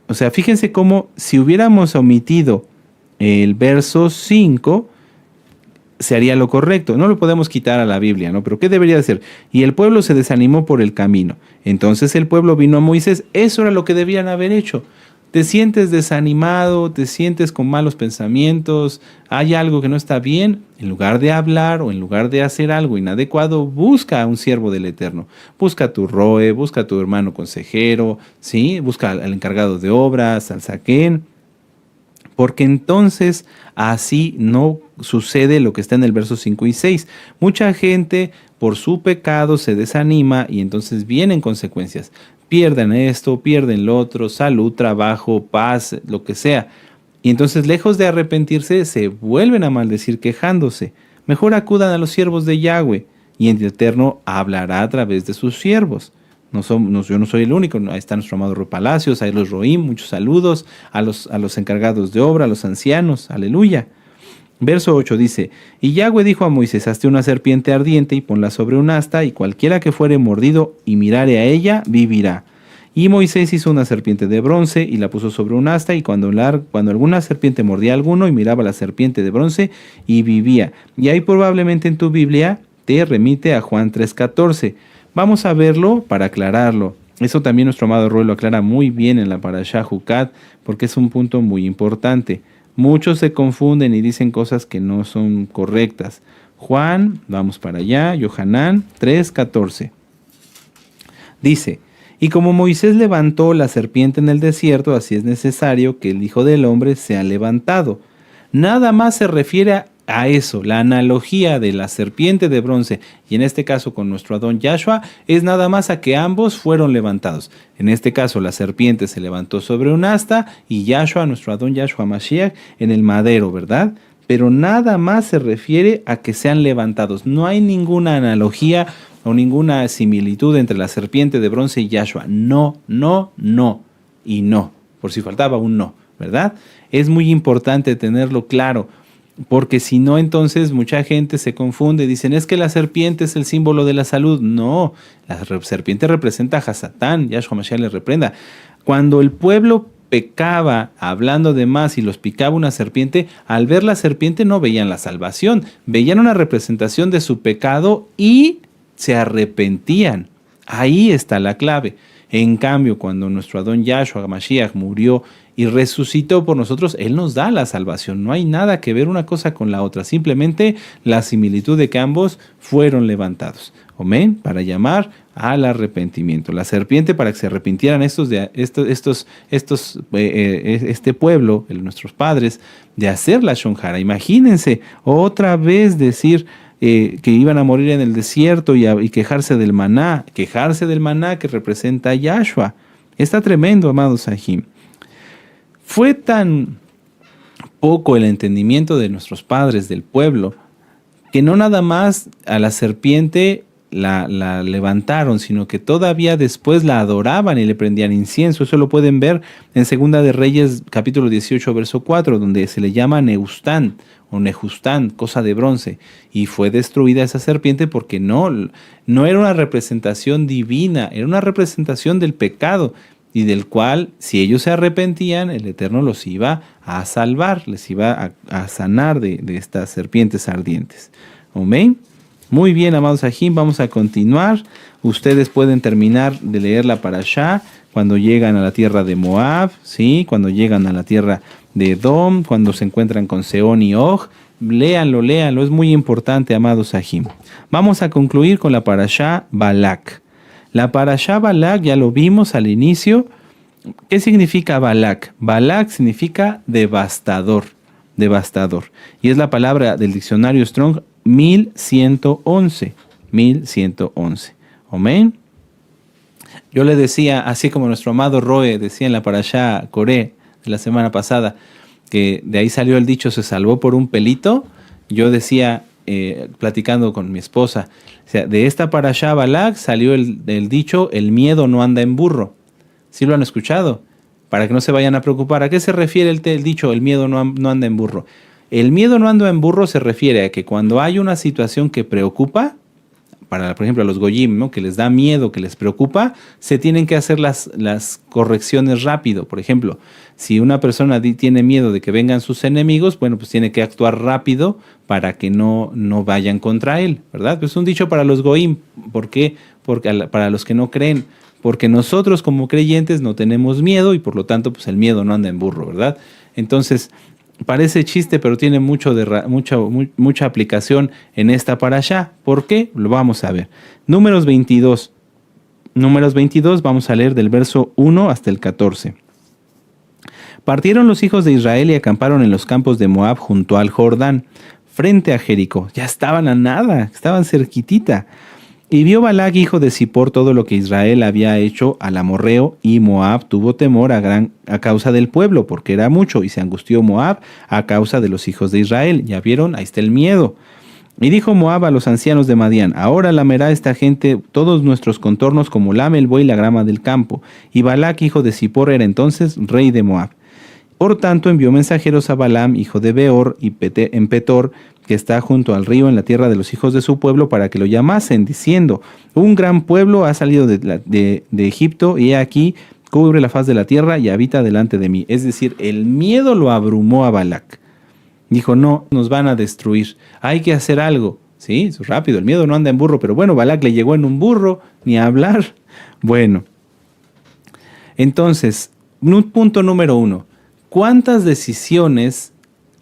O sea, fíjense cómo si hubiéramos omitido el verso 5, se haría lo correcto. No lo podemos quitar a la Biblia, ¿no? Pero ¿qué debería hacer? Y el pueblo se desanimó por el camino. Entonces el pueblo vino a Moisés. Eso era lo que debían haber hecho. Te sientes desanimado, te sientes con malos pensamientos, hay algo que no está bien, en lugar de hablar o en lugar de hacer algo inadecuado, busca a un siervo del Eterno. Busca a tu roe, busca a tu hermano consejero, ¿sí? Busca al encargado de obras, al saquén, porque entonces así no sucede lo que está en el verso 5 y 6. Mucha gente por su pecado se desanima y entonces vienen consecuencias. Pierden esto, pierden lo otro, salud, trabajo, paz, lo que sea. Y entonces, lejos de arrepentirse, se vuelven a maldecir quejándose. Mejor acudan a los siervos de Yahweh, y el Eterno hablará a través de sus siervos. Yo no soy el único, ahí está nuestro amado Palacios, ahí los Roim, muchos saludos a los encargados de obra, a los ancianos, aleluya. Verso 8 dice, y Yahweh dijo a Moisés, hazte una serpiente ardiente y ponla sobre un asta, y cualquiera que fuere mordido y mirare a ella, vivirá. Y Moisés hizo una serpiente de bronce y la puso sobre un asta, y cuando alguna serpiente mordía a alguno y miraba a la serpiente de bronce y vivía. Y ahí probablemente en tu Biblia te remite a Juan 3:14. Vamos a verlo para aclararlo. Eso también nuestro amado Roy lo aclara muy bien en la Parashá Jucat, porque es un punto muy importante. Muchos se confunden y dicen cosas que no son correctas. Juan, vamos para allá, Yohanan 3:14. Dice, y como Moisés levantó la serpiente en el desierto, así es necesario que el Hijo del Hombre sea levantado. Nada más se refiere a eso, la analogía de la serpiente de bronce, y en este caso con nuestro Adón Yahshua, es nada más a que ambos fueron levantados. En este caso la serpiente se levantó sobre un asta y Yahshua, nuestro Adón Yahshua Mashiach, en el madero, ¿verdad? Pero nada más se refiere a que sean levantados. No hay ninguna analogía o ninguna similitud entre la serpiente de bronce y Yahshua. No, no, no y no. Por si faltaba un no, ¿verdad? Es muy importante tenerlo claro. Porque si no, entonces mucha gente se confunde. Dicen, es que la serpiente es el símbolo de la salud. No, la serpiente representa a Hasatán. Yahshua Mashiach le reprenda. Cuando el pueblo pecaba hablando de más y los picaba una serpiente, al ver la serpiente no veían la salvación. Veían una representación de su pecado y se arrepentían. Ahí está la clave. En cambio, cuando nuestro Adón Yahshua Mashiach murió y resucitó por nosotros, Él nos da la salvación. No hay nada que ver una cosa con la otra. Simplemente la similitud de que ambos fueron levantados. Amén. Para llamar al arrepentimiento. La serpiente para que se arrepintieran este pueblo, nuestros padres, de hacer la shonjara. Imagínense otra vez decir que iban a morir en el desierto y quejarse del maná que representa a Yahshua. Está tremendo, amados Sahim. Fue tan poco el entendimiento de nuestros padres del pueblo que no nada más a la serpiente la levantaron, sino que todavía después la adoraban y le prendían incienso. Eso lo pueden ver en Segunda de Reyes, capítulo 18, verso 4, donde se le llama Neustán o Nejustán, cosa de bronce, y fue destruida esa serpiente porque no era una representación divina, era una representación del pecado, y del cual, si ellos se arrepentían, el Eterno los iba a salvar, les iba a sanar de estas serpientes ardientes. Amén. Muy bien, amados Sahim, vamos a continuar. Ustedes pueden terminar de leer la Parashá cuando llegan a la tierra de Moab, ¿sí? Cuando llegan a la tierra de Edom, cuando se encuentran con Seón y Og. Léanlo, es muy importante, amados Sahim. Vamos a concluir con la parashá Balak. La parashá Balak ya lo vimos al inicio. ¿Qué significa Balak? Balak significa devastador, devastador. Y es la palabra del diccionario Strong 1111. 1111. Amén. Yo le decía, así como nuestro amado Roe decía en la parashá Coré de la semana pasada, que de ahí salió el dicho, se salvó por un pelito. Yo decía, platicando con mi esposa, o sea, de esta parashá Balak salió el dicho, el miedo no anda en burro. ¿Sí lo han escuchado? Para que no se vayan a preocupar. ¿A qué se refiere el dicho, el miedo no anda en burro? El miedo no anda en burro se refiere a que cuando hay una situación que preocupa, por ejemplo, a los goyim, ¿no?, que les da miedo, que les preocupa, se tienen que hacer las correcciones rápido. Por ejemplo, si una persona tiene miedo de que vengan sus enemigos, bueno, pues tiene que actuar rápido para que no vayan contra él, ¿verdad? Pues es un dicho para los goyim. ¿Por qué? Porque para los que no creen. Porque nosotros como creyentes no tenemos miedo y por lo tanto, pues el miedo no anda en burro, ¿verdad? Entonces, parece chiste, pero tiene mucha aplicación en esta parashá. ¿Por qué? Lo vamos a ver. Números 22. Números 22, vamos a leer del verso 1 hasta el 14. Partieron los hijos de Israel y acamparon en los campos de Moab junto al Jordán, frente a Jericó. Ya estaban a nada, estaban cerquitita. Y vio Balak, hijo de Zippor, todo lo que Israel había hecho al amorreo, y Moab tuvo temor a causa del pueblo, porque era mucho, y se angustió Moab a causa de los hijos de Israel. Ya vieron, ahí está el miedo. Y dijo Moab a los ancianos de Madián, ahora lamerá esta gente todos nuestros contornos como lame el buey la grama del campo. Y Balak, hijo de Zippor, era entonces rey de Moab. Por tanto envió mensajeros a Balaam, hijo de Beor, en Petor, que está junto al río en la tierra de los hijos de su pueblo, para que lo llamasen, diciendo, un gran pueblo ha salido de Egipto, y he aquí cubre la faz de la tierra y habita delante de mí. Es decir, el miedo lo abrumó a Balak. Dijo, no, nos van a destruir, hay que hacer algo. Sí, es rápido, el miedo no anda en burro, pero bueno, Balak le llegó en un burro, ni a hablar. Bueno, entonces, punto número 1. ¿Cuántas decisiones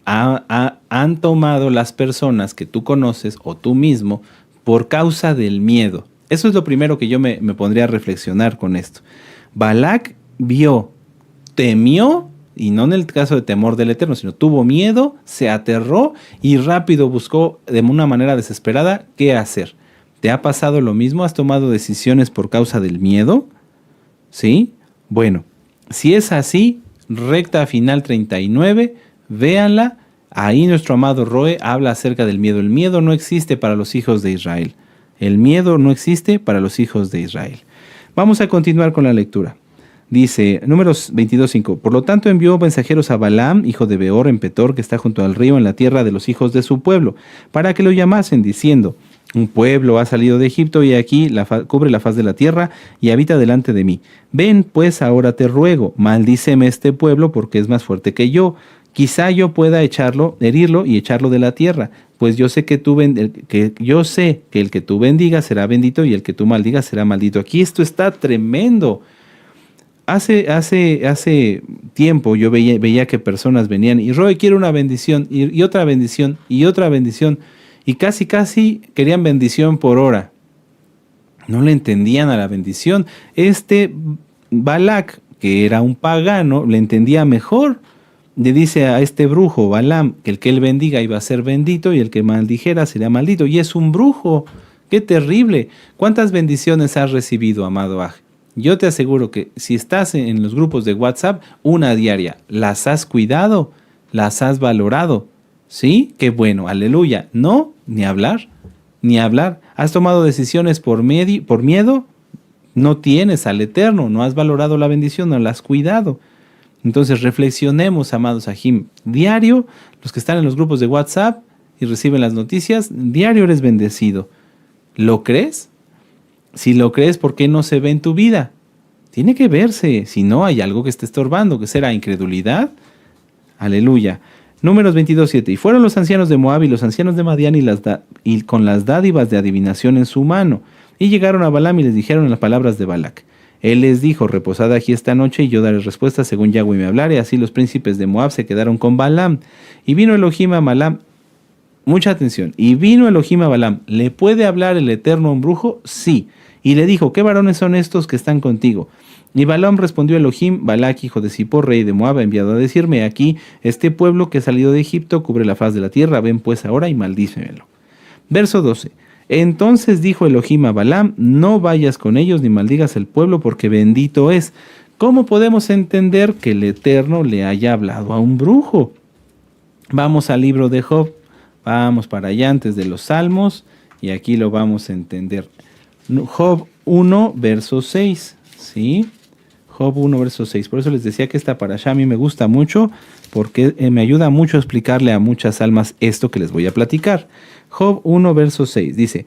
han tomado las personas que tú conoces o tú mismo por causa del miedo? Eso es lo primero que yo me pondría a reflexionar con esto. Balak vio, temió, y no en el caso de temor del Eterno, sino tuvo miedo, se aterró y rápido buscó de una manera desesperada qué hacer. ¿Te ha pasado lo mismo? ¿Has tomado decisiones por causa del miedo? ¿Sí? Bueno, si es así, recta final 39, véanla. Ahí nuestro amado Roe habla acerca del miedo. El miedo no existe para los hijos de Israel. El miedo no existe para los hijos de Israel. Vamos a continuar con la lectura. Dice, números 22:5. Por lo tanto envió mensajeros a Balaam, hijo de Beor, en Petor, que está junto al río en la tierra de los hijos de su pueblo, para que lo llamasen, diciendo, un pueblo ha salido de Egipto y aquí cubre la faz de la tierra y habita delante de mí. Ven, pues ahora te ruego, maldíceme este pueblo porque es más fuerte que yo. Quizá yo pueda herirlo y echarlo de la tierra, pues yo sé que el que tú bendigas será bendito y el que tú maldigas será maldito. Aquí esto está tremendo. Hace tiempo yo veía que personas venían y Roy quiere una bendición y otra bendición y otra bendición y casi querían bendición por hora. No le entendían a la bendición. Balak, que era un pagano, le entendía mejor. Le dice a este brujo, Balaam, que el que él bendiga iba a ser bendito y el que maldijera sería maldito. Y es un brujo. ¡Qué terrible! ¿Cuántas bendiciones has recibido, amado Aj? Yo te aseguro que si estás en los grupos de WhatsApp, una diaria, ¿las has cuidado? ¿Las has valorado? ¿Sí? ¡Qué bueno! ¡Aleluya! No, ni hablar, ni hablar. ¿Has tomado decisiones por miedo? No tienes al Eterno, no has valorado la bendición, no la has cuidado. Entonces reflexionemos, amados Ajim. Diario, los que están en los grupos de WhatsApp y reciben las noticias, diario eres bendecido. ¿Lo crees? Si lo crees, ¿por qué no se ve en tu vida? Tiene que verse, si no hay algo que esté estorbando, que será incredulidad. Aleluya. Números 22:7. Y fueron los ancianos de Moab y los ancianos de Madián y con las dádivas de adivinación en su mano. Y llegaron a Balaam y les dijeron las palabras de Balac. Él les dijo, reposad aquí esta noche y yo daré respuesta según Yahweh me hablare. Así los príncipes de Moab se quedaron con Balaam. Y vino Elohim a Balaam. Mucha atención. Y vino Elohim a Balaam. ¿Le puede hablar el Eterno a un brujo? Sí. Y le dijo, ¿qué varones son estos que están contigo? Y Balaam respondió a Elohim, Balac, hijo de Zippor, rey de Moab, ha enviado a decirme, aquí, este pueblo que ha salido de Egipto cubre la faz de la tierra, ven pues ahora y maldícemelo. Verso 12. Entonces dijo Elohim a Balaam, no vayas con ellos ni maldigas el pueblo porque bendito es. ¿Cómo podemos entender que el Eterno le haya hablado a un brujo? Vamos al libro de Job, vamos para allá antes de los Salmos y aquí lo vamos a entender. Job 1, verso 6, ¿sí? Job 1, verso 6. Por eso les decía que esta parashá a mí me gusta mucho porque me ayuda mucho a explicarle a muchas almas esto que les voy a platicar. Job 1, verso 6 dice,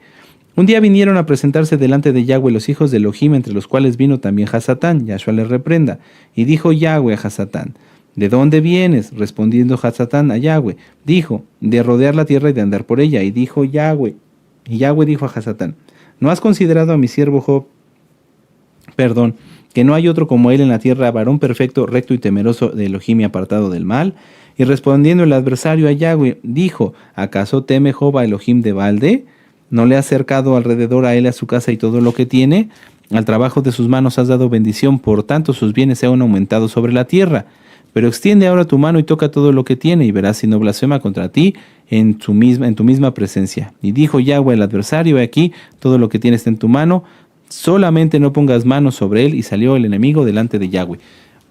un día vinieron a presentarse delante de Yahweh los hijos de Elohim, entre los cuales vino también Hasatán. Yahshua les reprenda. Y dijo Yahweh a Hasatán, ¿de dónde vienes? Respondiendo Hasatán a Yahweh, dijo, de rodear la tierra y de andar por ella. Y dijo Yahweh, y Yahweh dijo a Hasatán, ¿no has considerado a mi siervo Job? Perdón, que no hay otro como él en la tierra, varón perfecto, recto y temeroso de Elohim y apartado del mal. Y respondiendo el adversario a Yahweh, dijo, ¿acaso teme Job a Elohim de balde? ¿No le has cercado alrededor a él, a su casa y todo lo que tiene? Al trabajo de sus manos has dado bendición, por tanto sus bienes se han aumentado sobre la tierra. Pero extiende ahora tu mano y toca todo lo que tiene, y verás si no blasfema contra ti en tu misma presencia. Y dijo Yahweh al adversario, he aquí, todo lo que tienes en tu mano, solamente no pongas manos sobre él. Y salió el enemigo delante de Yahweh.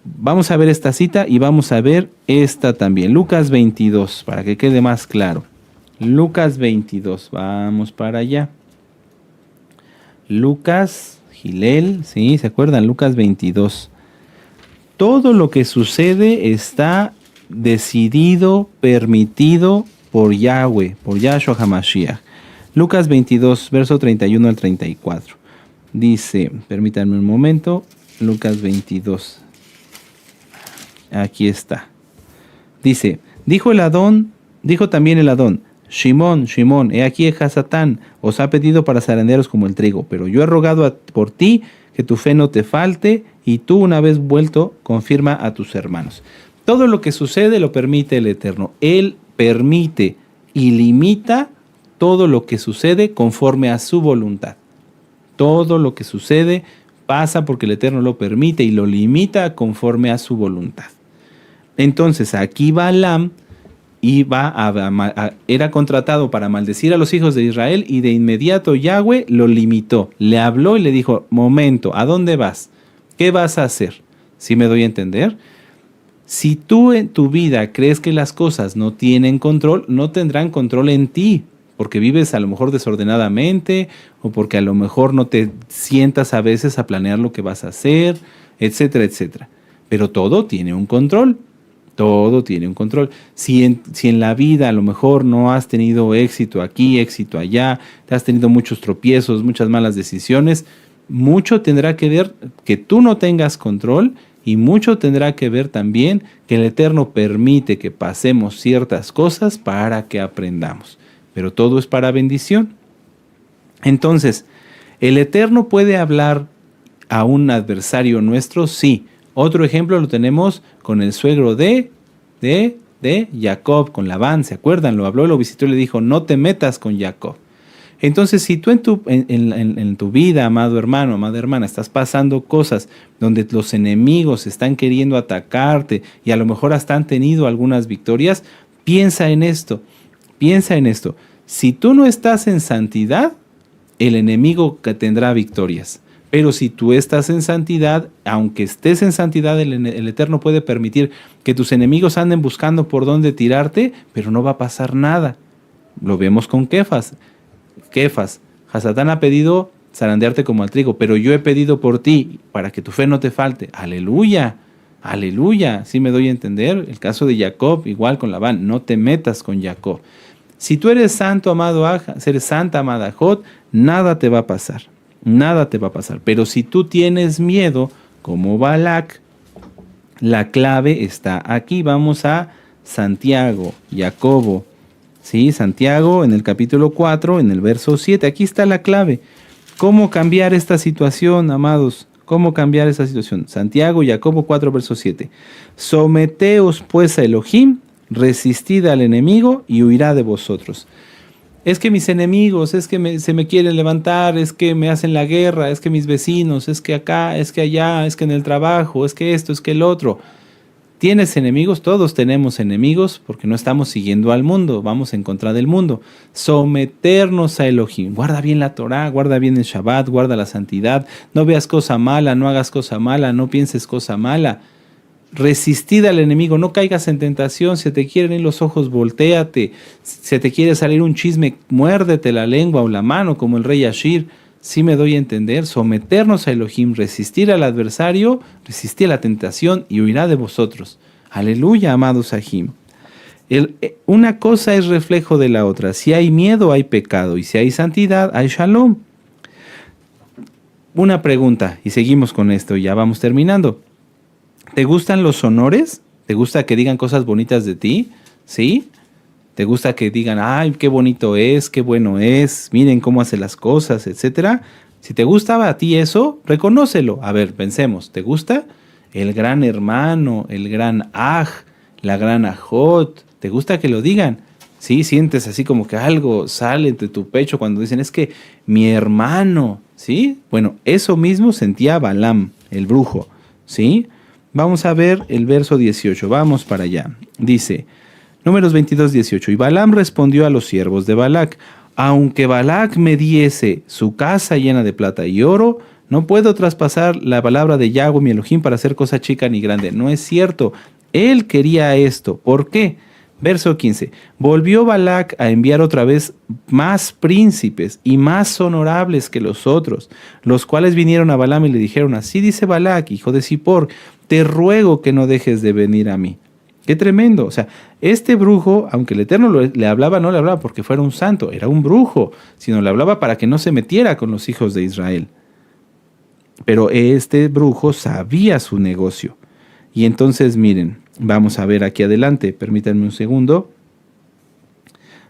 Vamos a ver esta cita y vamos a ver esta también. Lucas 22, para que quede más claro. Lucas 22, vamos para allá. Lucas, Gilel, ¿sí? ¿Se acuerdan? Lucas 22. Todo lo que sucede está decidido, permitido por Yahweh, por Yahshua HaMashiach. Lucas 22, verso 31 al 34. Dice, permítanme un momento, Lucas 22. Aquí está. Dice, dijo también el Adón, Shimón, Shimón, he aquí Hasatán, os ha pedido para zarandearos como el trigo, pero yo he rogado por ti que tu fe no te falte, y tú una vez vuelto, confirma a tus hermanos. Todo lo que sucede lo permite el Eterno. Él permite y limita todo lo que sucede conforme a su voluntad. Todo lo que sucede pasa porque el Eterno lo permite y lo limita conforme a su voluntad. Entonces aquí Balaam era contratado para maldecir a los hijos de Israel y de inmediato Yahweh lo limitó. Le habló y le dijo, momento, ¿a dónde vas? ¿Qué vas a hacer? ¿Sí me doy a entender? Si tú en tu vida crees que las cosas no tienen control, no tendrán control en ti, porque vives a lo mejor desordenadamente o porque a lo mejor no te sientas a veces a planear lo que vas a hacer, etcétera, etcétera. Pero todo tiene un control. Todo tiene un control. Si en la vida a lo mejor no has tenido éxito aquí, éxito allá, te has tenido muchos tropiezos, muchas malas decisiones, mucho tendrá que ver que tú no tengas control y mucho tendrá que ver también que el Eterno permite que pasemos ciertas cosas para que aprendamos. Pero todo es para bendición. Entonces, ¿el Eterno puede hablar a un adversario nuestro? Sí. Otro ejemplo lo tenemos con el suegro de Jacob, con Labán, ¿se acuerdan? Lo habló, lo visitó y le dijo, no te metas con Jacob. Entonces, si tú en tu vida, amado hermano, amada hermana, estás pasando cosas donde los enemigos están queriendo atacarte y a lo mejor hasta han tenido algunas victorias, piensa en esto. Si tú no estás en santidad, el enemigo que tendrá victorias. Pero si tú estás en santidad, aunque estés en santidad, el Eterno puede permitir que tus enemigos anden buscando por dónde tirarte, pero no va a pasar nada. Lo vemos con Kefas. Hasatán ha pedido zarandearte como al trigo, pero yo he pedido por ti para que tu fe no te falte. Aleluya, aleluya. ¿Sí me doy a entender? El caso de Jacob, igual con Labán, no te metas con Jacob. Si tú eres santo, amado Aja, eres santa, amada Jod, nada te va a pasar. Nada te va a pasar. Pero si tú tienes miedo, como Balac, la clave está aquí. Vamos a Santiago, Jacobo. ¿Sí? Santiago en el capítulo 4, en el verso 7. Aquí está la clave. ¿Cómo cambiar esta situación, amados? ¿Cómo cambiar esa situación? Santiago, Jacobo 4, verso 7. Someteos pues a Elohim, resistid al enemigo y huirá de vosotros. Es que mis enemigos, es que se me quieren levantar, es que me hacen la guerra, es que mis vecinos, es que acá, es que allá, es que en el trabajo, es que esto, es que el otro. ¿Tienes enemigos? Todos tenemos enemigos porque no estamos siguiendo al mundo, vamos en contra del mundo. Someternos a Elohim. Guarda bien la Torá, guarda bien el Shabbat, guarda la santidad. No veas cosa mala, no hagas cosa mala, no pienses cosa mala. Resistid al enemigo, no caigas en tentación. Si te quieren ir los ojos, voltéate. Si te quiere salir un chisme, muérdete la lengua o la mano, como el rey Ashir. Sí me doy a entender. Someternos a Elohim, resistir al adversario, resistir a la tentación y huirá de vosotros. Aleluya, amados Sahim. Una cosa es reflejo de la otra. Si hay miedo, hay pecado. Y si hay santidad, hay shalom. Una pregunta, y seguimos con esto, y ya vamos terminando. ¿Te gustan los honores? ¿Te gusta que digan cosas bonitas de ti? ¿Sí? ¿Te gusta que digan, ay, qué bonito es, qué bueno es, miren cómo hace las cosas, etcétera? Si te gustaba a ti eso, reconócelo. A ver, pensemos, ¿te gusta? El gran hermano, el gran aj, la gran ajot, ¿te gusta que lo digan? Sí, sientes así como que algo sale de tu pecho cuando dicen, es que mi hermano, ¿sí? Bueno, eso mismo sentía Balaam, el brujo, ¿sí? Vamos a ver el verso 18, vamos para allá. Dice, Números 22, 18. Y Balaam respondió a los siervos de Balac, aunque Balac me diese su casa llena de plata y oro, no puedo traspasar la palabra de Yahweh mi Elohim para hacer cosa chica ni grande. No es cierto. Él quería esto. ¿Por qué? Verso 15. Volvió Balac a enviar otra vez más príncipes y más honorables que los otros, los cuales vinieron a Balaam y le dijeron, así dice Balac, hijo de Zippor, te ruego que no dejes de venir a mí. Qué tremendo. O sea, este brujo, aunque el Eterno le hablaba, no le hablaba porque fuera un santo, era un brujo, sino le hablaba para que no se metiera con los hijos de Israel. Pero este brujo sabía su negocio. Y entonces, miren, vamos a ver aquí adelante, permítanme un segundo.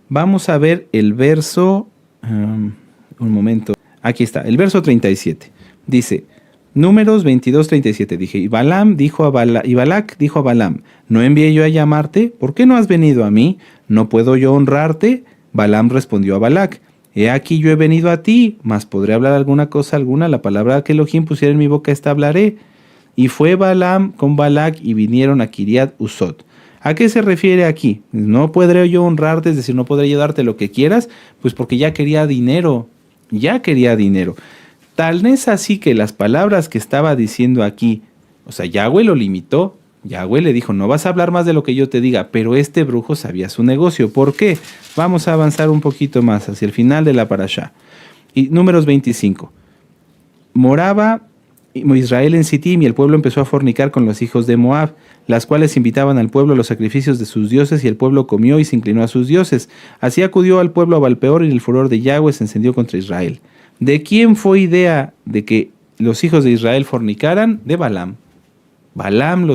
Vamos a ver el verso, un momento, aquí está, el verso 37. Dice, Números 22, 37, dije, y Balac dijo a Balaam, ¿no envié yo a llamarte? ¿Por qué no has venido a mí? ¿No puedo yo honrarte? Balaam respondió a Balac, he aquí yo he venido a ti, mas podré hablar alguna cosa alguna, la palabra que Elohim pusiera en mi boca, esta hablaré. Y fue Balaam con Balac y vinieron a Kiriat Usot. ¿A qué se refiere aquí? No podré yo honrarte, es decir, no podré yo darte lo que quieras, pues porque ya quería dinero, Tal es así que las palabras que estaba diciendo aquí, o sea, Yahweh lo limitó. Yahweh le dijo, no vas a hablar más de lo que yo te diga, pero este brujo sabía su negocio. ¿Por qué? Vamos a avanzar un poquito más hacia el final de la parashá. Y Números 25. Moraba Israel en Sittim y el pueblo empezó a fornicar con los hijos de Moab, las cuales invitaban al pueblo a los sacrificios de sus dioses y el pueblo comió y se inclinó a sus dioses. Así acudió al pueblo a Balpeor y el furor de Yahweh se encendió contra Israel. ¿De quién fue idea de que los hijos de Israel fornicaran? De Balaam. Balaam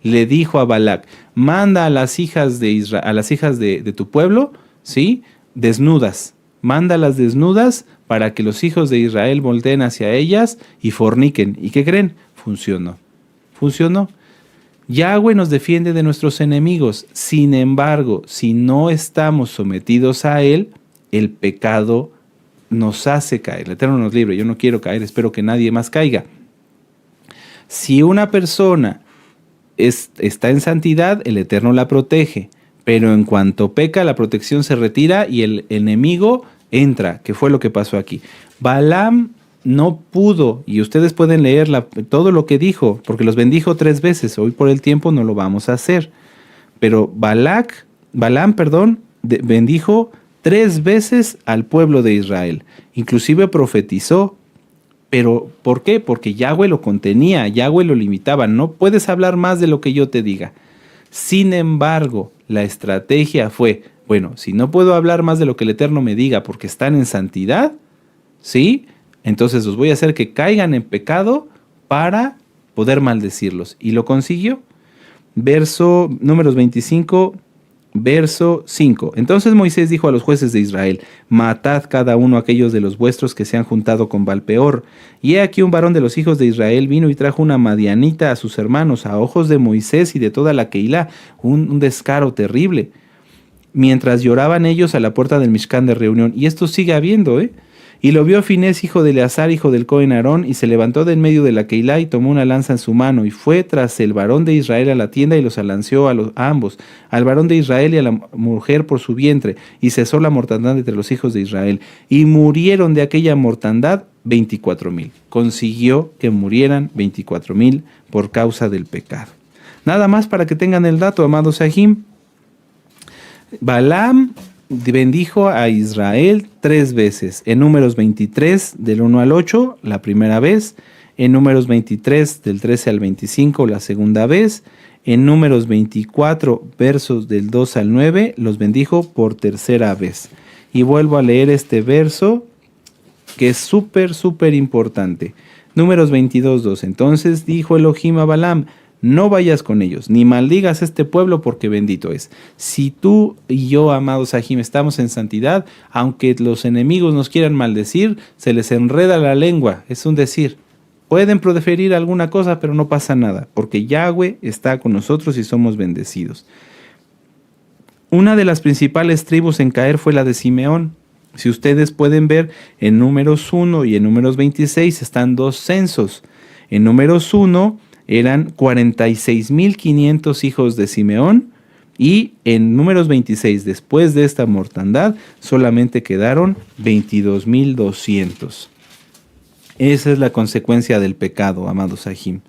le dijo a Balac, manda a las hijas de Israel, a las hijas de tu pueblo, ¿sí? Desnudas. Mándalas desnudas para que los hijos de Israel volteen hacia ellas y forniquen. ¿Y qué creen? Funcionó. Funcionó. Yahweh nos defiende de nuestros enemigos. Sin embargo, si no estamos sometidos a Él, el pecado nos hace caer. El Eterno nos libre. Yo no quiero caer, espero que nadie más caiga. Si una persona está en santidad, el Eterno la protege. Pero en cuanto peca, la protección se retira y el enemigo entra, que fue lo que pasó aquí. Balaam no pudo, y ustedes pueden leer todo lo que dijo, porque los bendijo 3 veces. Hoy por el tiempo no lo vamos a hacer. Pero Balaam, bendijo 3 veces al pueblo de Israel. Inclusive profetizó. Pero, ¿por qué? Porque Yahweh lo contenía, Yahweh lo limitaba. No puedes hablar más de lo que yo te diga. Sin embargo, la estrategia fue, bueno, si no puedo hablar más de lo que el Eterno me diga porque están en santidad, ¿sí? Entonces los voy a hacer que caigan en pecado para poder maldecirlos. ¿Y lo consiguió? Números 25, Verso 5. Entonces Moisés dijo a los jueces de Israel: matad cada uno aquellos de los vuestros que se han juntado con Balpeor. Y he aquí un varón de los hijos de Israel vino y trajo una madianita a sus hermanos, a ojos de Moisés y de toda la Keilah, un descaro terrible, mientras lloraban ellos a la puerta del Mishkan de reunión. Y esto sigue habiendo, Y lo vio Finés, hijo de Eleazar, hijo del Cohen Aarón, y se levantó de en medio de la Keilah y tomó una lanza en su mano, y fue tras el varón de Israel a la tienda y los alanceó a ambos, al varón de Israel y a la mujer por su vientre, y cesó la mortandad entre los hijos de Israel. Y murieron de aquella mortandad 24,000. Consiguió que murieran 24,000 por causa del pecado. Nada más para que tengan el dato, amados Sahim. Balaam bendijo a Israel 3 veces, en Números 23 del 1 al 8 la primera vez, en Números 23 del 13 al 25 la segunda vez, en Números 24 versos del 2 al 9 los bendijo por tercera vez. Y vuelvo a leer este verso que es súper importante. Números 22:2. Entonces dijo Elohim a Balaam: no vayas con ellos, ni maldigas este pueblo, porque bendito es. Si tú y yo, amados Sahim, estamos en santidad, aunque los enemigos nos quieran maldecir, se les enreda la lengua, es un decir. Pueden proferir alguna cosa, pero no pasa nada, porque Yahweh está con nosotros y somos bendecidos. Una de las principales tribus en caer fue la de Simeón. Si ustedes pueden ver, en Números 1 y en Números 26 están 2 censos. En Números 1 eran 46,500 hijos de Simeón, y en Números 26, después de esta mortandad, solamente quedaron 22,200. Esa es la consecuencia del pecado, amados Sahim.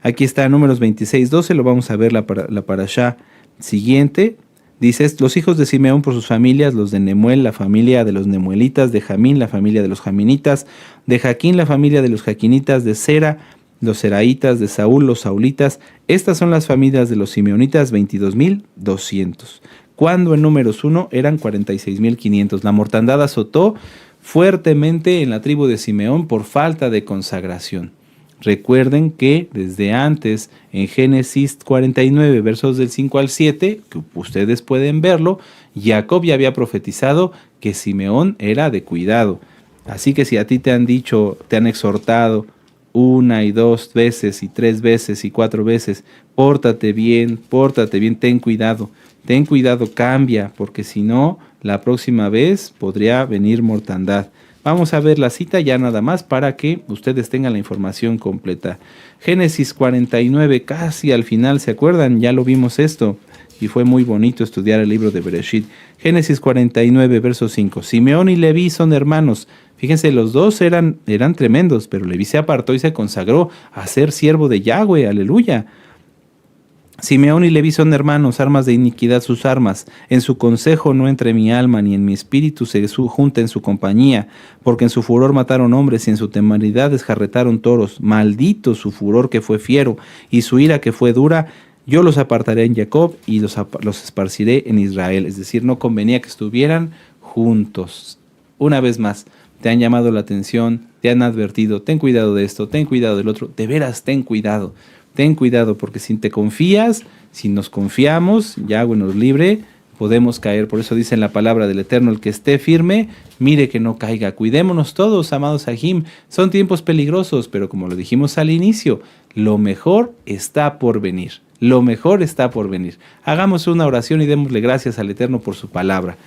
Aquí está Números 26:12, lo vamos a ver la parashá siguiente. Dice: los hijos de Simeón por sus familias, los de Nemuel, la familia de los nemuelitas, de Jamín, la familia de los jaminitas, de Jaquín, la familia de los jaquinitas, de Sera, los seraitas, de Saúl, los saulitas. Estas son las familias de los simeonitas, 22,200. Cuando en Números 1 eran 46,500. La mortandad azotó fuertemente en la tribu de Simeón por falta de consagración. Recuerden que desde antes, en Génesis 49, versos del 5 al 7, que ustedes pueden verlo, Jacob ya había profetizado que Simeón era de cuidado. Así que si a ti te han dicho, te han exhortado 1 y 2 veces y 3 veces y 4 veces, pórtate bien, ten cuidado, cambia, porque si no, la próxima vez podría venir mortandad. Vamos a ver la cita ya nada más para que ustedes tengan la información completa. Génesis 49, casi al final, ¿se acuerdan? Ya lo vimos esto y fue muy bonito estudiar el libro de Bereshit. Génesis 49, verso 5. Simeón y Leví son hermanos. Fíjense, los dos eran tremendos, pero Leví se apartó y se consagró a ser siervo de Yahweh, aleluya. Simeón y Leví son hermanos, armas de iniquidad sus armas. En su consejo no entre mi alma, ni en mi espíritu se junta en su compañía, porque en su furor mataron hombres y en su temeridad desjarretaron toros. Maldito su furor que fue fiero y su ira que fue dura. Yo los apartaré en Jacob y los esparciré en Israel. Es decir, no convenía que estuvieran juntos. Una vez más, te han llamado la atención, te han advertido, ten cuidado de esto, ten cuidado del otro. De veras, ten cuidado, porque si te confías, si nos confiamos, Yahweh nos libre, podemos caer. Por eso dice en la palabra del Eterno: el que esté firme, mire que no caiga. Cuidémonos todos, amados Sahim. Son tiempos peligrosos, pero como lo dijimos al inicio, lo mejor está por venir. Lo mejor está por venir. Hagamos una oración y démosle gracias al Eterno por su palabra.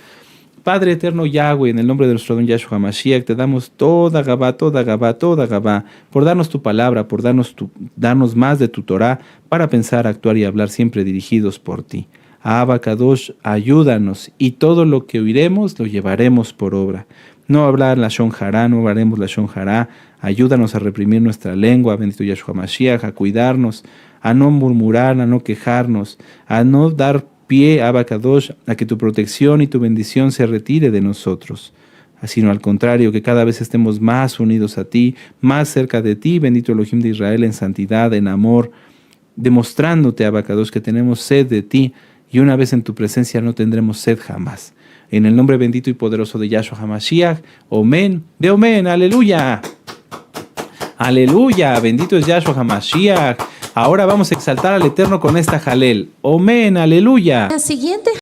Padre eterno Yahweh, en el nombre de nuestro don Yahshua HaMashiach, te damos toda Gabá, por darnos tu palabra, por darnos más de tu Torah, para pensar, actuar y hablar siempre dirigidos por ti. Abba Kadosh, ayúdanos, y todo lo que oiremos lo llevaremos por obra. No hablar la Shon Hará, no hablaremos la Shon Hará. Ayúdanos a reprimir nuestra lengua, bendito Yahshua HaMashiach, a cuidarnos, a no murmurar, a no quejarnos, a no dar pie, Abba Kadosh, a que tu protección y tu bendición se retire de nosotros, sino al contrario, que cada vez estemos más unidos a ti, más cerca de ti, bendito Elohim de Israel, en santidad, en amor, demostrándote, Abba Kadosh, que tenemos sed de ti, y una vez en tu presencia no tendremos sed jamás. En el nombre bendito y poderoso de Yahshua HaMashiach, Omen, de Omen, aleluya. Aleluya, bendito es Yahshua HaMashiach. Ahora vamos a exaltar al Eterno con esta jalel. Omen, aleluya. La siguiente